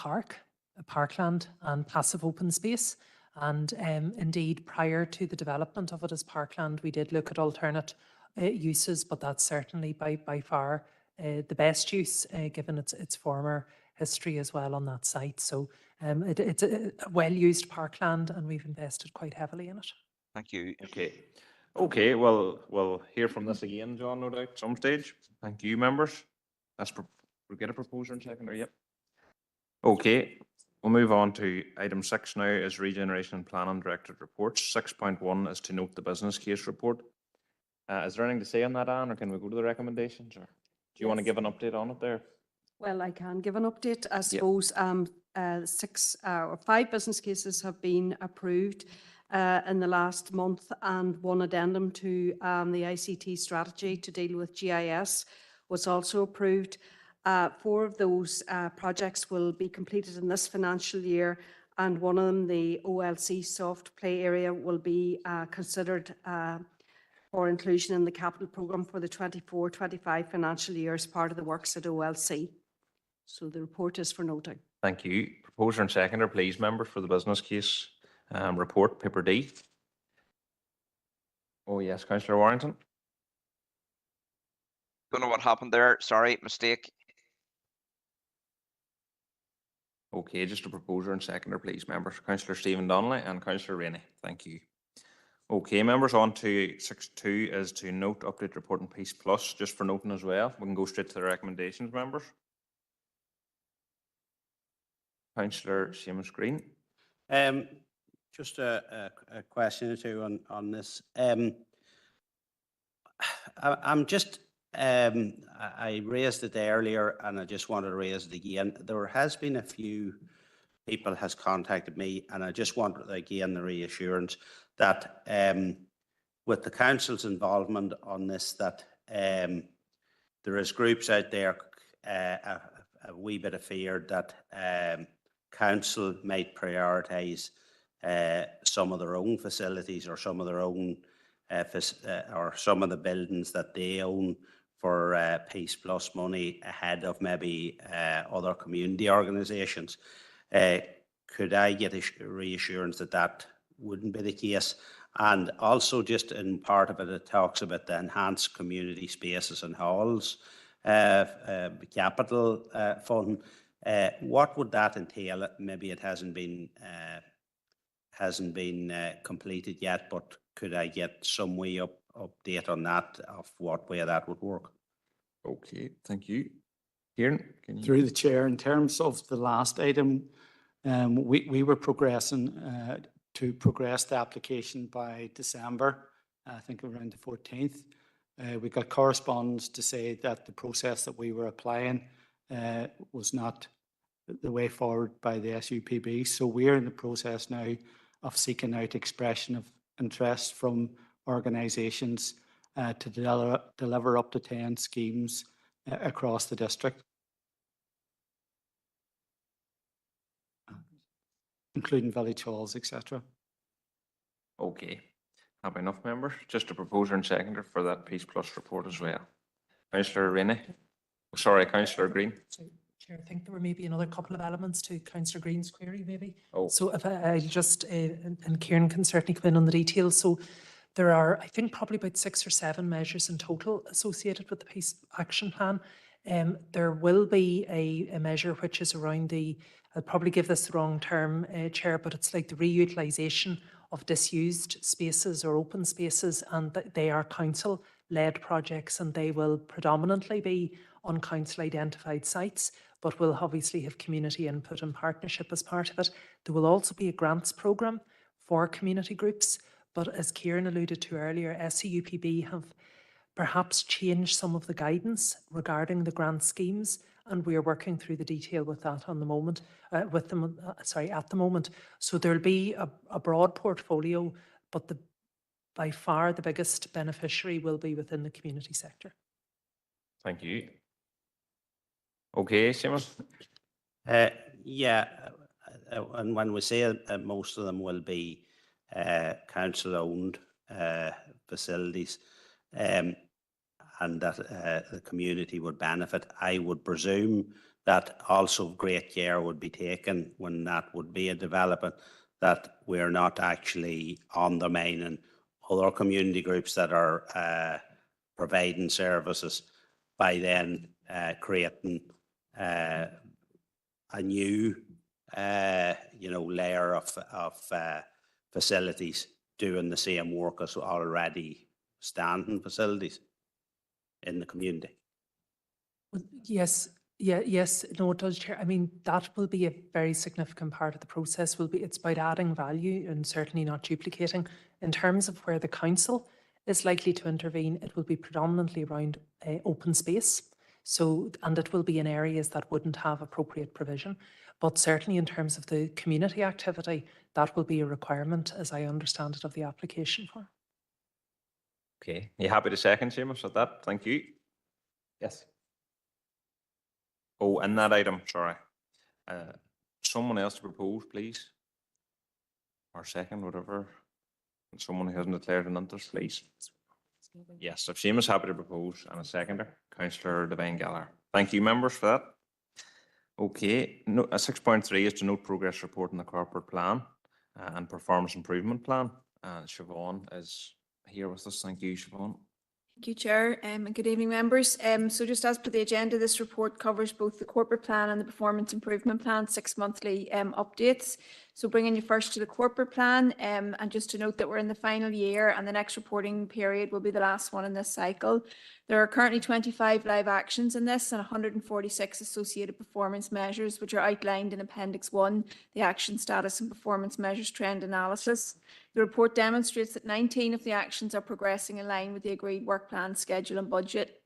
parkland and passive open space. And indeed, prior to the development of it as parkland, we did look at alternate uses, but that's certainly by far the best use, given its former history as well on that site. So it's a well-used parkland, and we've invested quite heavily in it. Thank you. Okay. Okay, well, we'll hear from this again, John, no doubt, some stage. Thank you, members. We'll get a proposer in second, yep. Okay, we'll move on to item 6 now is Regeneration and Planning Directorate Reports. 6.1 is to note the business case report. Is there anything to say on that, Anne, or can we go to the recommendations, or do you want to Yes. give an update on it there? Well, I can give an update. I suppose 5 business cases have been approved in the last month, and one addendum to the ICT strategy to deal with GIS was also approved. 4 of those projects will be completed in this financial year, and one of them, the OLC soft play area, will be considered for inclusion in the capital programme for the 24-25 financial year as part of the works at OLC. So the report is for noting. Thank you. Proposer and seconder, please, members, for the business case report, paper D. Oh, yes, Councillor Warrington. Don't know what happened there. Sorry, mistake. Okay, just a proposer and seconder, please, members. Councillor Stephen Donnelly and Councillor Rainey. Thank you. Okay, members, on to 6.2 is to note update report and Peace Plus, just for noting as well. We can go straight to the recommendations, members. Councillor Seamus Green. Just a question or two on this. I'm just, I raised it earlier and I just wanted to raise it again. There has been a few people has contacted me, and I just wanted again the reassurance that with the council's involvement on this, that there is groups out there, a wee bit of fear that council might prioritise some of their own facilities or some of their own or some of the buildings that they own for Peace Plus money ahead of maybe other community organisations. Could I get a reassurance that that wouldn't be the case? And also, just in part of it, it talks about the enhanced community spaces and halls capital fund. What would that entail? Maybe it hasn't been completed yet, but could I get some way update on that, of what way that would work? Okay, thank you. Kieran, can you? Through the chair, in terms of the last item, we were progressing to progress the application by December, I think around the 14th. We got correspondence to say that the process that we were applying was not the way forward by the SUPB. So we're in the process now of seeking out expression of interest from organisations to deliver up to 10 schemes across the district, including village halls, etc. Okay. Happy enough, members. Just a proposer and seconder for that Peace Plus report as well. Councillor Rainey. Sorry, Councillor Green. So, Chair, I think there were maybe another couple of elements to Councillor Green's query, maybe. Oh. So if I just, and Kieran can certainly come in on the details. So there are, I think, probably about 6 or 7 measures in total associated with the Peace Action Plan. There will be a measure which is around the, I'll probably give this the wrong term, Chair, but it's like the reutilisation of disused spaces or open spaces, and they are council-led projects, and they will predominantly be on council-identified sites, but will obviously have community input and partnership as part of it. There will also be a grants programme for community groups, but as Kieran alluded to earlier, SCUPB have perhaps changed some of the guidance regarding the grant schemes, and we are working through the detail with that on the moment, at the moment. So there'll be a broad portfolio, but by far the biggest beneficiary will be within the community sector. Thank you. Okay, Seamus. Yeah, and when we say most of them will be council-owned facilities, and that the community would benefit, I would presume that also great care would be taken when that would be a development, that we're not actually undermining other community groups that are providing services by then creating a new layer of facilities doing the same work as already standing facilities in the community. Yes, yes, no, it does, Chair. I mean, that will be a very significant part of the process. It's about adding value and certainly not duplicating. In terms of where the council is likely to intervene, it will be predominantly around open space. So, and it will be in areas that wouldn't have appropriate provision. But certainly in terms of the community activity, that will be a requirement, as I understand it, of the application for. Okay, you happy to second, Seamus, at that? Thank you. Yes. Oh, and that item, sorry. Someone else to propose, please. Or second, whatever. Someone who hasn't declared an interest, please. Yes, if Seamus happy to propose and a seconder, Councillor Devine Gallagher. Thank you, members, for that. Okay, 6.3 is to note progress report on the corporate plan and performance improvement plan. Siobhan is here with us. Thank you, Siobhan. Thank you, Chair, and good evening, members. So just as per the agenda, this report covers both the corporate plan and the performance improvement plan, 6 monthly updates. So bringing you first to the corporate plan, and just to note that we're in the final year and the next reporting period will be the last one in this cycle. There are currently 25 live actions in this and 146 associated performance measures, which are outlined in Appendix 1, the action status and performance measures trend analysis. The report demonstrates that 19 of the actions are progressing in line with the agreed work plan, schedule and budget,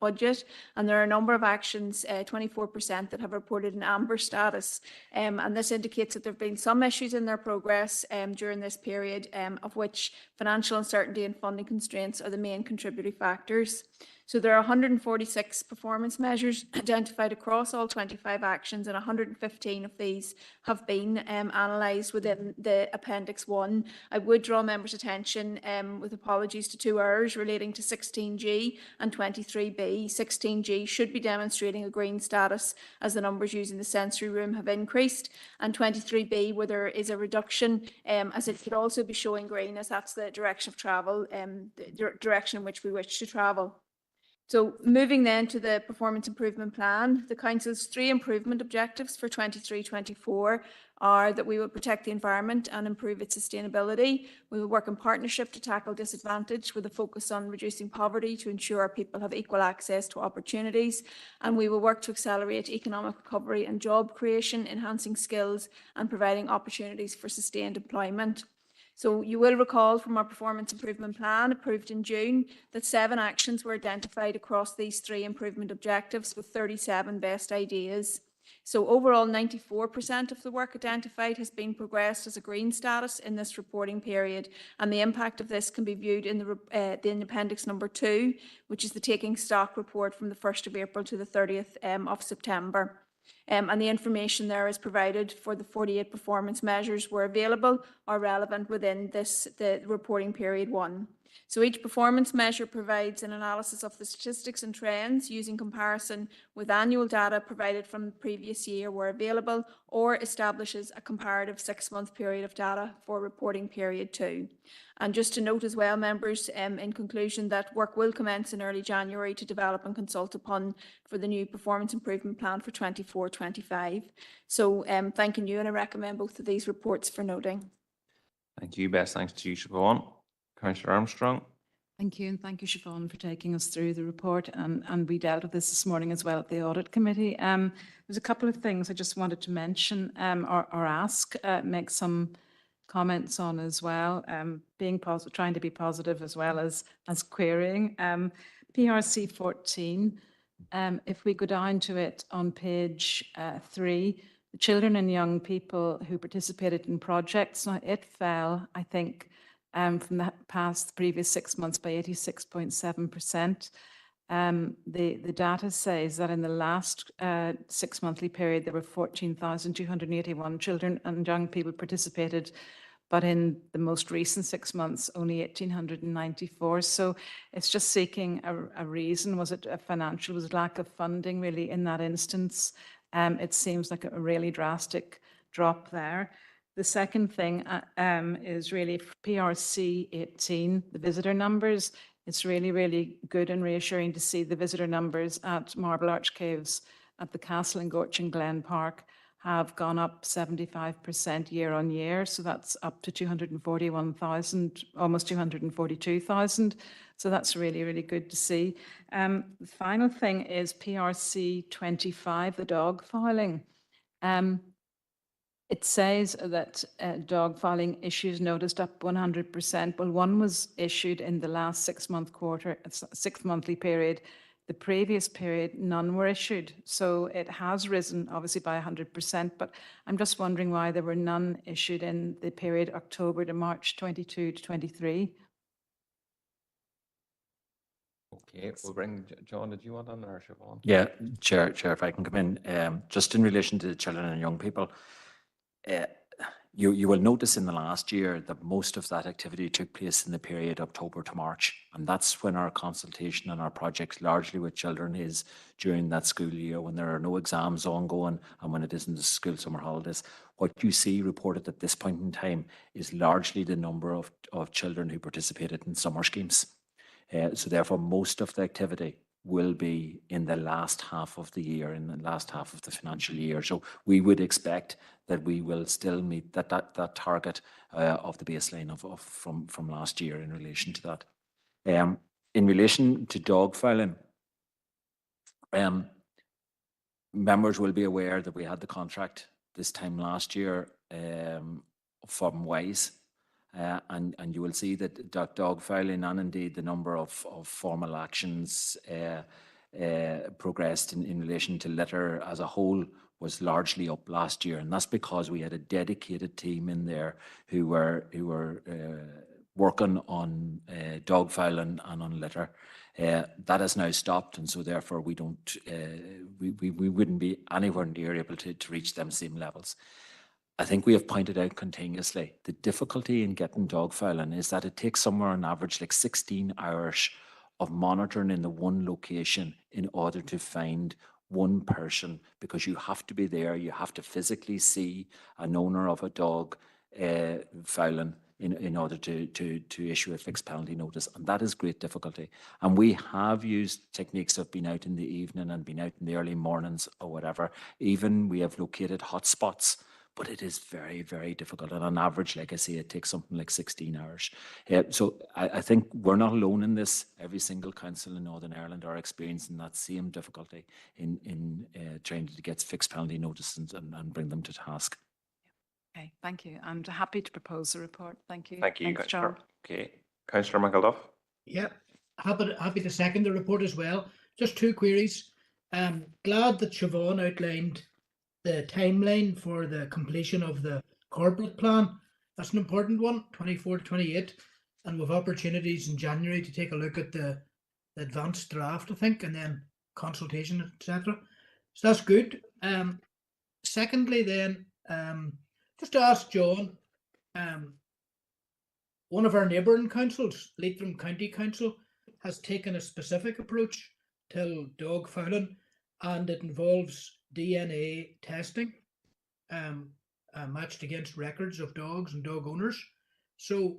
and there are a number of actions, 24%, that have reported an amber status, and this indicates that there have been some issues in their progress during this period, of which financial uncertainty and funding constraints are the main contributory factors. So there are 146 performance measures identified across all 25 actions, and 115 of these have been analysed within the Appendix 1. I would draw members' attention, with apologies, to 2 errors relating to 16G and 23B. 16G should be demonstrating a green status as the numbers using the sensory room have increased, and 23B, where there is a reduction, as it could also be showing green, as that's the direction of travel, the direction in which we wish to travel. So moving then to the performance improvement plan, the Council's 3 improvement objectives for 23-24 are that we will protect the environment and improve its sustainability. We will work in partnership to tackle disadvantage with a focus on reducing poverty to ensure our people have equal access to opportunities. And we will work to accelerate economic recovery and job creation, enhancing skills and providing opportunities for sustained employment. So you will recall from our performance improvement plan approved in June that 7 actions were identified across these 3 improvement objectives with 37 best ideas. So overall, 94% of the work identified has been progressed as a green status in this reporting period, and the impact of this can be viewed in the Appendix number 2, which is the taking stock report from the 1st of April to the 30th of September. And the information there is provided for the 48 performance measures were available or relevant within the reporting period 1. So each performance measure provides an analysis of the statistics and trends using comparison with annual data provided from the previous year where available, or establishes a comparative 6-month period of data for reporting period 2. And just to note as well, members, in conclusion, that work will commence in early January to develop and consult upon for the new performance improvement plan for 24-25. So thanking you, and I recommend both of these reports for noting. Thank you. Best thanks to you, Siobhan. Councillor Armstrong. Thank you, and thank you, Siobhan, for taking us through the report. And we dealt with this morning as well at the Audit Committee. There's a couple of things I just wanted to mention or ask, make some comments on as well. Being positive, trying to be positive as well as querying. PRC 14. If we go down to it on page 3, the children and young people who participated in projects. Now it fell, I think, from the previous 6 months by 86.7%. The data says that in the last 6 monthly period, there were 14,281 children and young people participated, but in the most recent 6 months, only 1,894. So it's just seeking a reason. Was it a financial, was it lack of funding really in that instance? It seems like a really drastic drop there. The second thing is really PRC 18, the visitor numbers. It's really, really good and reassuring to see the visitor numbers at Marble Arch Caves, at the Castle in Gorchin Glen Park have gone up 75% year on year. So that's up to 241,000, almost 242,000. So that's really, really good to see. The final thing is PRC 25, the dog filing. It says that dog filing issues noticed up 100%. Well, one was issued in the last 6 monthly period. The previous period, none were issued. So it has risen, obviously, by 100%. But I'm just wondering why there were none issued in the period October to March 22 to 23. Okay, we'll bring John. Did you want on there, Siobhan? Yeah, Chair, if I can come in, just in relation to the children and young people, you will notice in the last year that most of that activity took place in the period October to March, and that's when our consultation and our projects largely with children is during that school year when there are no exams ongoing and when it isn't the school summer holidays. What you see reported at this point in time is largely the number of children who participated in summer schemes. So therefore, most of the activity will be in the last half of the year, in the last half of the financial year. So we would expect that we will still meet that target of the baseline from last year in relation to that. In relation to dog filing, members will be aware that we had the contract this time last year from WISE. And you will see that dog filing and indeed the number of formal actions progressed in relation to litter as a whole was largely up last year. And that's because we had a dedicated team in there who were working on dog filing and on litter. That has now stopped, and so therefore we wouldn't be anywhere near able to reach them same levels. I think we have pointed out continuously the difficulty in getting dog filing is that it takes somewhere on average like 16 hours of monitoring in the one location in order to find one person, because you have to be there, you have to physically see an owner of a dog filing in order to issue a fixed penalty notice, and that is great difficulty. And we have used techniques of being out in the evening and being out in the early mornings or whatever. Even we have located hotspots, but it is very, very difficult. And on average, like I say, it takes something like 16 hours. So I think we're not alone in this. Every single council in Northern Ireland are experiencing that same difficulty in trying to get fixed penalty notices and bring them to task. Okay, thank you. I'm happy to propose the report. Thank you. Thank you, Thanks, Councillor. John. Okay, Councillor McElduff. Yeah, happy to second the report as well. Just two queries. Glad that Siobhan outlined the timeline for the completion of the corporate plan. That's an important one, 24 to 28, and with opportunities in January to take a look at the advanced draft, I think, and then consultation, etc. So that's good. Secondly, then, just to ask John, one of our neighbouring councils, Leitrim County Council, has taken a specific approach to dog fouling, and it involves DNA testing matched against records of dogs and dog owners. So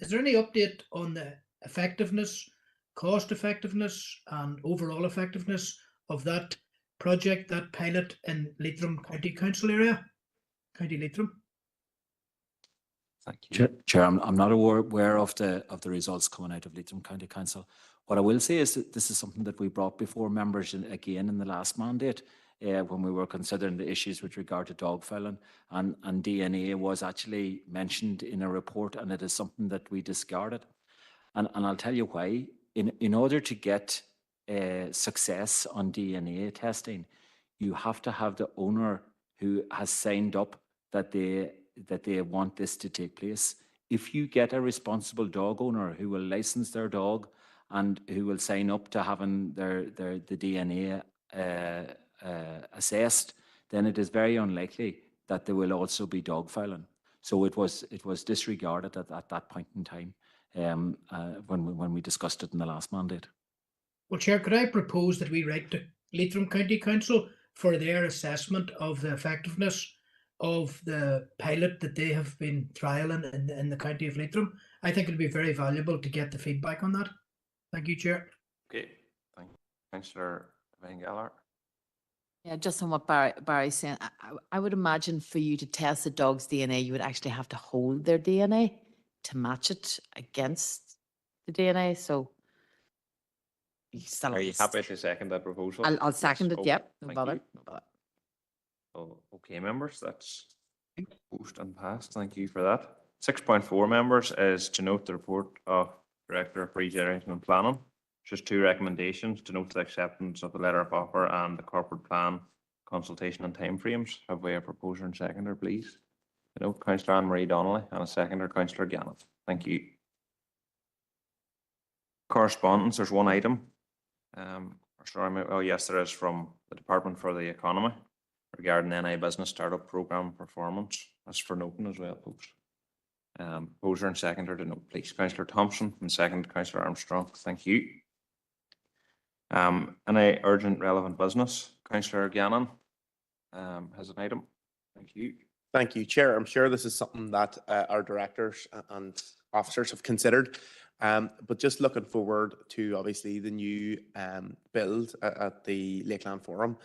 is there any update on the effectiveness, cost effectiveness and overall effectiveness of that project, that pilot in Leitrim County Council area, County Leitrim? Thank you. Chair, I'm not aware of the results coming out of Leitrim County Council. What I will say is that this is something that we brought before members again in the last mandate when we were considering the issues with regard to dog filing, and DNA was actually mentioned in a report, and it is something that we discarded. And I'll tell you why. In order to get success on DNA testing, you have to have the owner who has signed up that they want this to take place. If you get a responsible dog owner who will license their dog and who will sign up to having the DNA assessed, then it is very unlikely that there will also be dog filing. So it was disregarded at that point in time when we discussed it in the last mandate. Well, Chair, could I propose that we write to Leitrim County Council for their assessment of the effectiveness of the pilot that they have been trialling in the County of Leitrim? I think it'd be very valuable to get the feedback on that. Thank you, Chair. Okay, thank you. Councillor Van Geller. Yeah, just on what Barry's saying, I would imagine for you to test the dog's DNA, you would actually have to hold their DNA to match it against the DNA. So you still Are have you to happy to second that proposal? I'll Yes, second it. okay, Yep, no thank bother. you. No bother. Oh, okay, members, that's proposed and passed. Thank you for that. 6.4, members, is to note the report of Director of Regeneration and Planning. Just two recommendations: to note the acceptance of the letter of offer and the corporate plan consultation and timeframes. Have we a proposer and seconder, please? To note, Councillor Anne-Marie Donnelly, and a seconder, Councillor Gannon. Thank you. Correspondence, there's one item. Oh yes, there is, from the Department for the Economy regarding NI Business Startup Programme performance. That's for noting as well, folks. Proposer and seconder to note, please. Councillor Thompson and second, Councillor Armstrong. Thank you. Any urgent relevant business? Councillor Gannon has an item. Thank you. Thank you, Chair. I'm sure this is something that our directors and officers have considered. But just looking forward to obviously the new build at the Lakeland Forum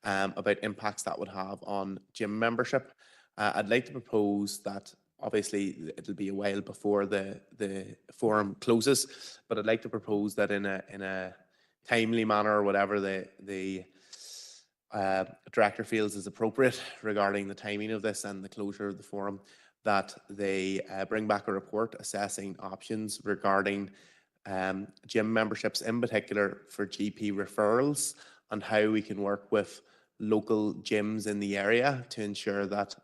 about impacts that would have on gym membership. I'd like to propose that obviously it'll be a while before the forum closes, but I'd like to propose that in a timely manner, or whatever the director feels is appropriate regarding the timing of this and the closure of the forum, that they bring back a report assessing options regarding gym memberships, in particular for GP referrals, and how we can work with local gyms in the area to ensure that,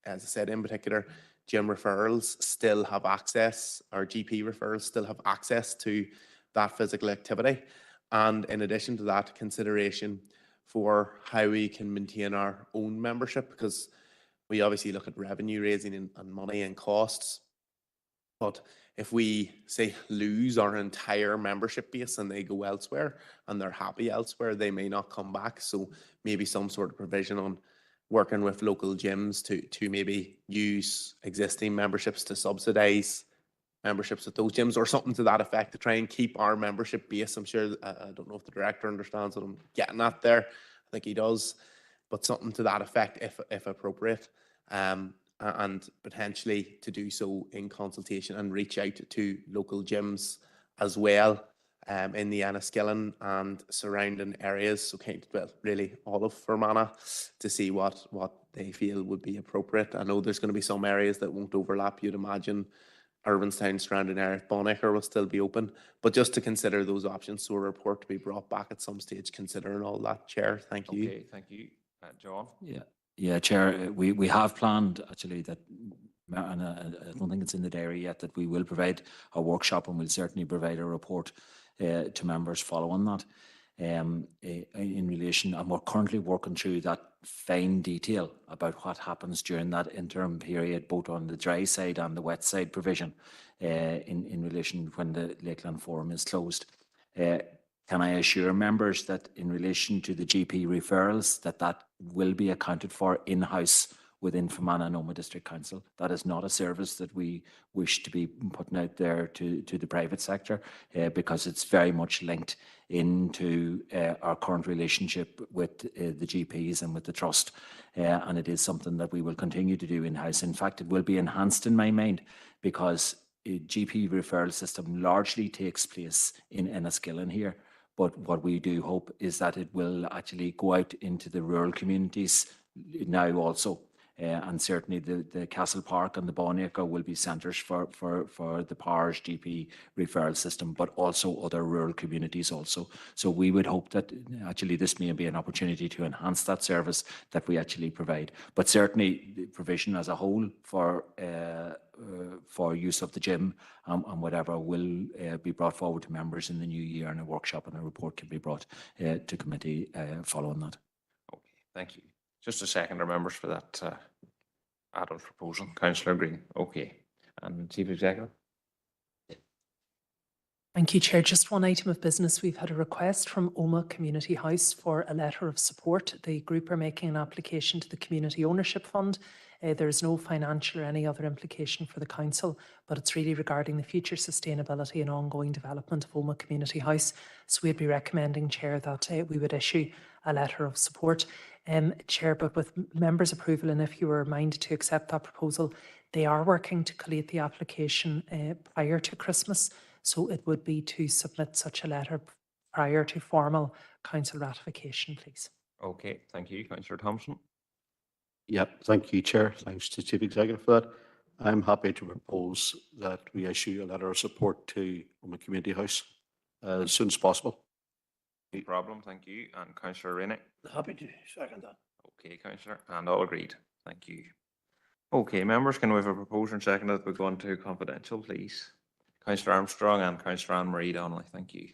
as I said, in particular, gym referrals still have access, or GP referrals still have access to that physical activity. And in addition to that, consideration for how we can maintain our own membership, because we obviously look at revenue raising and money and costs. But if we, say, lose our entire membership base and they go elsewhere and they're happy elsewhere, they may not come back. So maybe some sort of provision on working with local gyms to maybe use existing memberships to subsidise memberships at those gyms, or something to that effect, to try and keep our membership base. I'm sure, I don't know if the director understands what I'm getting at there. I think he does, but something to that effect, if appropriate, and potentially to do so in consultation and reach out to local gyms as well, in the Enniskillen and surrounding areas. So well, really all of Fermanagh, to see what they feel would be appropriate. I know there's going to be some areas that won't overlap. You'd imagine Irvinstown, surrounding area, Bonacre will still be open, but just to consider those options. So a report to be brought back at some stage, considering all that, Chair. Thank you. Okay, thank you. John? Yeah, Chair, we have planned actually that, and I don't think it's in the diary yet, that we will provide a workshop, and we'll certainly provide a report to members following that. In relation, and we're currently working through that fine detail about what happens during that interim period, both on the dry side and the wet side provision, in relation when the Lakeland Forum is closed. Can I assure members that in relation to the GP referrals, that will be accounted for in-house within Fermanagh and Omagh District Council? That is not a service that we wish to be putting out there to the private sector, because it's very much linked into our current relationship with the GPs and with the trust, and it is something that we will continue to do in-house. In fact, it will be enhanced in my mind, because a GP referral system largely takes place in Enniskillen here. But what we do hope is that it will actually go out into the rural communities now also. And certainly the Castle Park and the Bonacre will be centres for the PARS GP referral system, but also other rural communities also. So we would hope that actually this may be an opportunity to enhance that service that we actually provide. But certainly the provision as a whole for use of the gym and whatever will be brought forward to members in the new year, and a workshop and a report can be brought to committee following that. Okay, thank you. Just a second, members, for that add-on proposal. Councillor Green. Okay. And Chief Executive? Thank you, Chair. Just one item of business. We've had a request from Omagh Community House for a letter of support. The group are making an application to the Community Ownership Fund There is no financial or any other implication for the council, but it's really regarding the future sustainability and ongoing development of Omagh Community House. So we'd be recommending, Chair, that we would issue a letter of support. Chair, but with members' approval, and if you were minded to accept that proposal, they are working to collate the application prior to Christmas. So it would be to submit such a letter prior to formal council ratification, please. Okay, thank you, Councillor Thompson. Yep, thank you, Chair. Thanks to Chief Executive for that. I'm happy to propose that we issue a letter of support to Omagh Community House as soon as possible. No problem, thank you. And Councillor Rennick. Happy to second that. Okay, Councillor, and all agreed. Thank you. Okay, members, can we have a proposal and second that we go into confidential, please? Councillor Armstrong and Councillor Anne Marie Donnelly, thank you.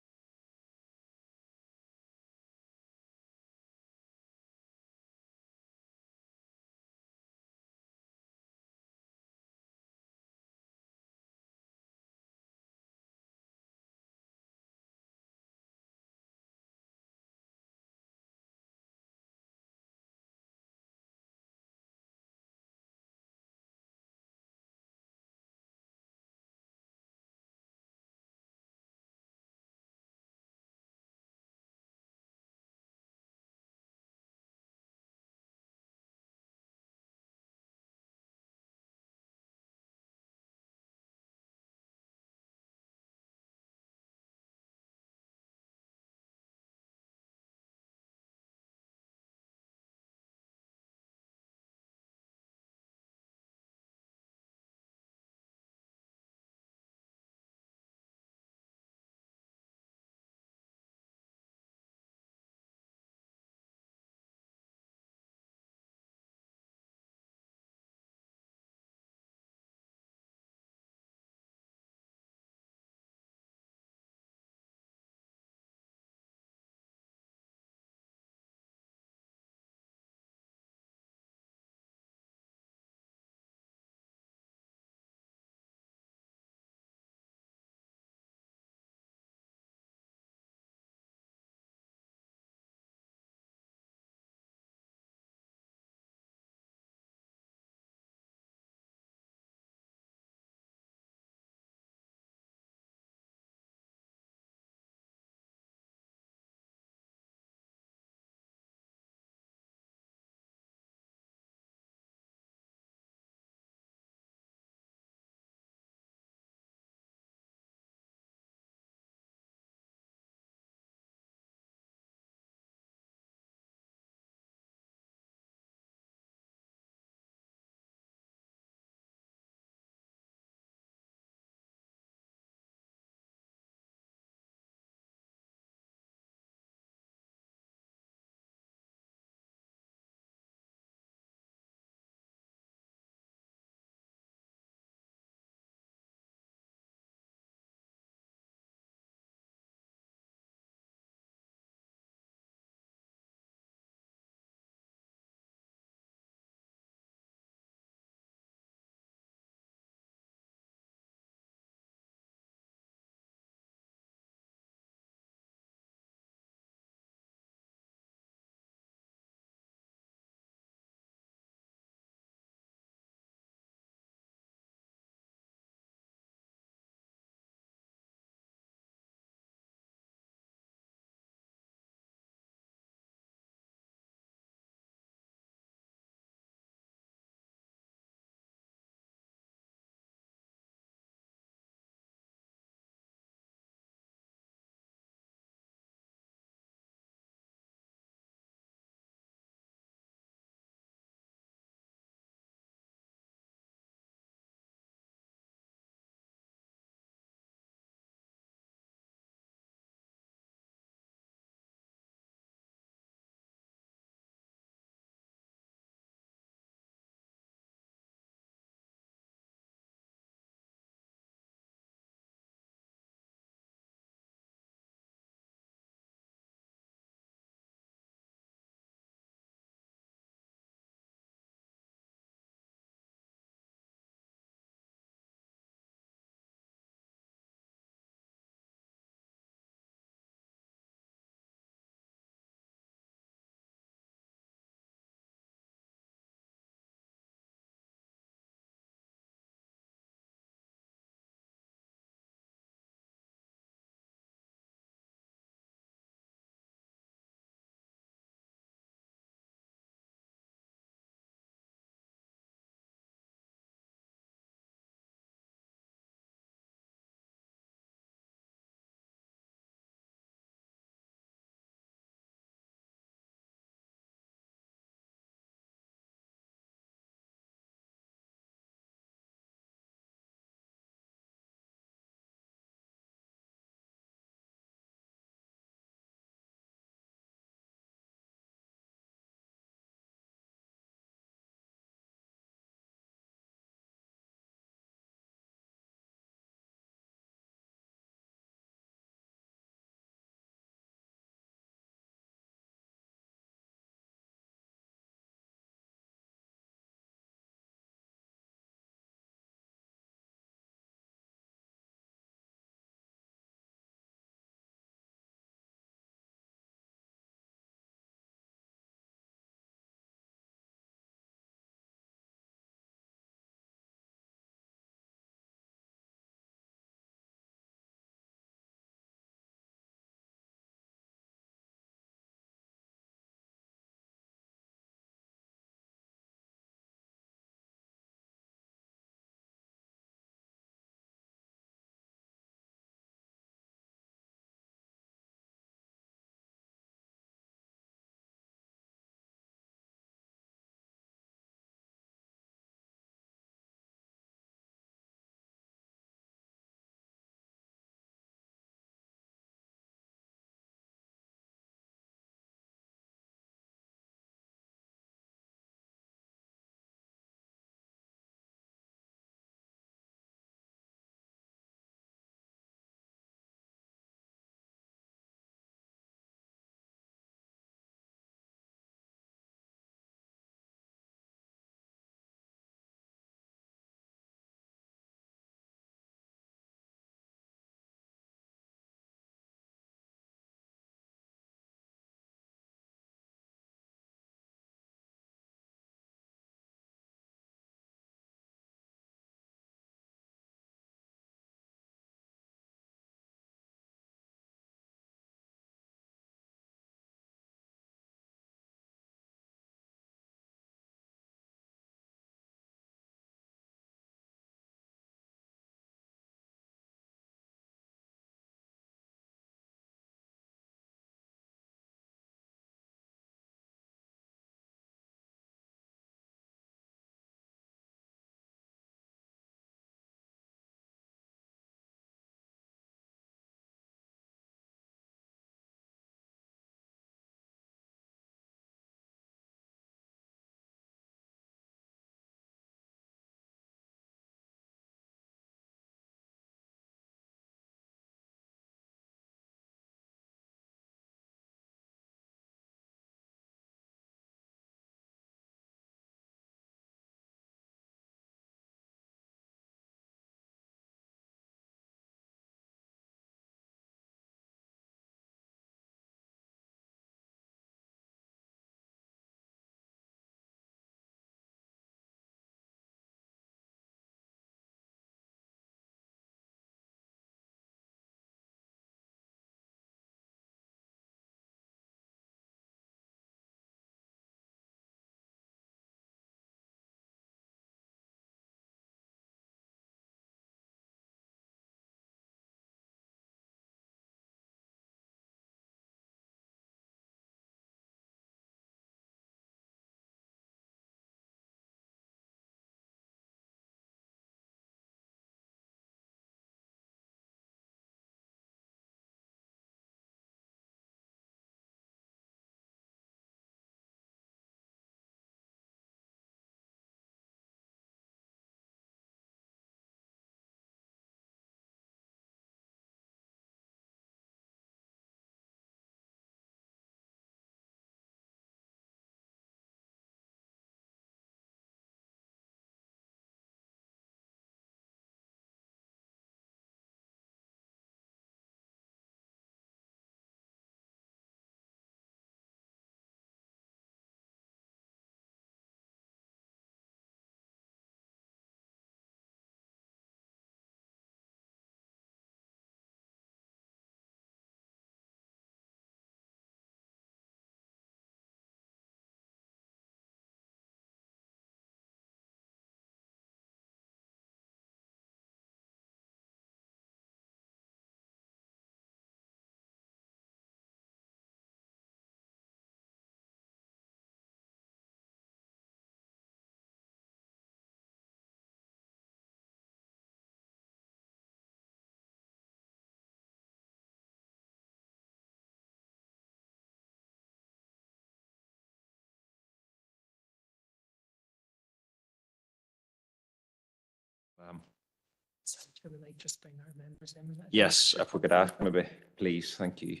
Sorry, Chair, we might just bring our members in. Yes, if we could ask maybe, please, thank you.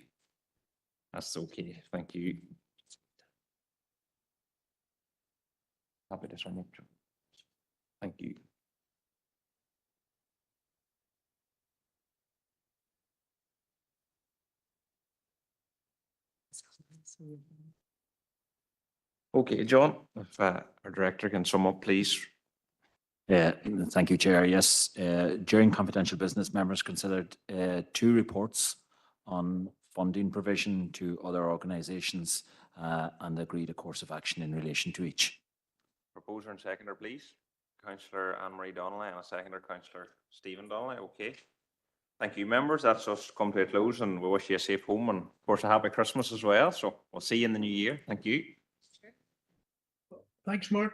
That's okay, thank you. Happy to sum up. Thank you. Okay, John, if our director can sum up, please. Thank you, Chair. Yes, during confidential business, members considered 2 reports on funding provision to other organisations and agreed a course of action in relation to each. Proposer and seconder, please. Councillor Anne-Marie Donnelly and a seconder, Councillor Stephen Donnelly. Okay. Thank you, members. That's us come to a close, and we wish you a safe home and, of course, a happy Christmas as well. So we'll see you in the new year. Thank you. Thanks, Mark.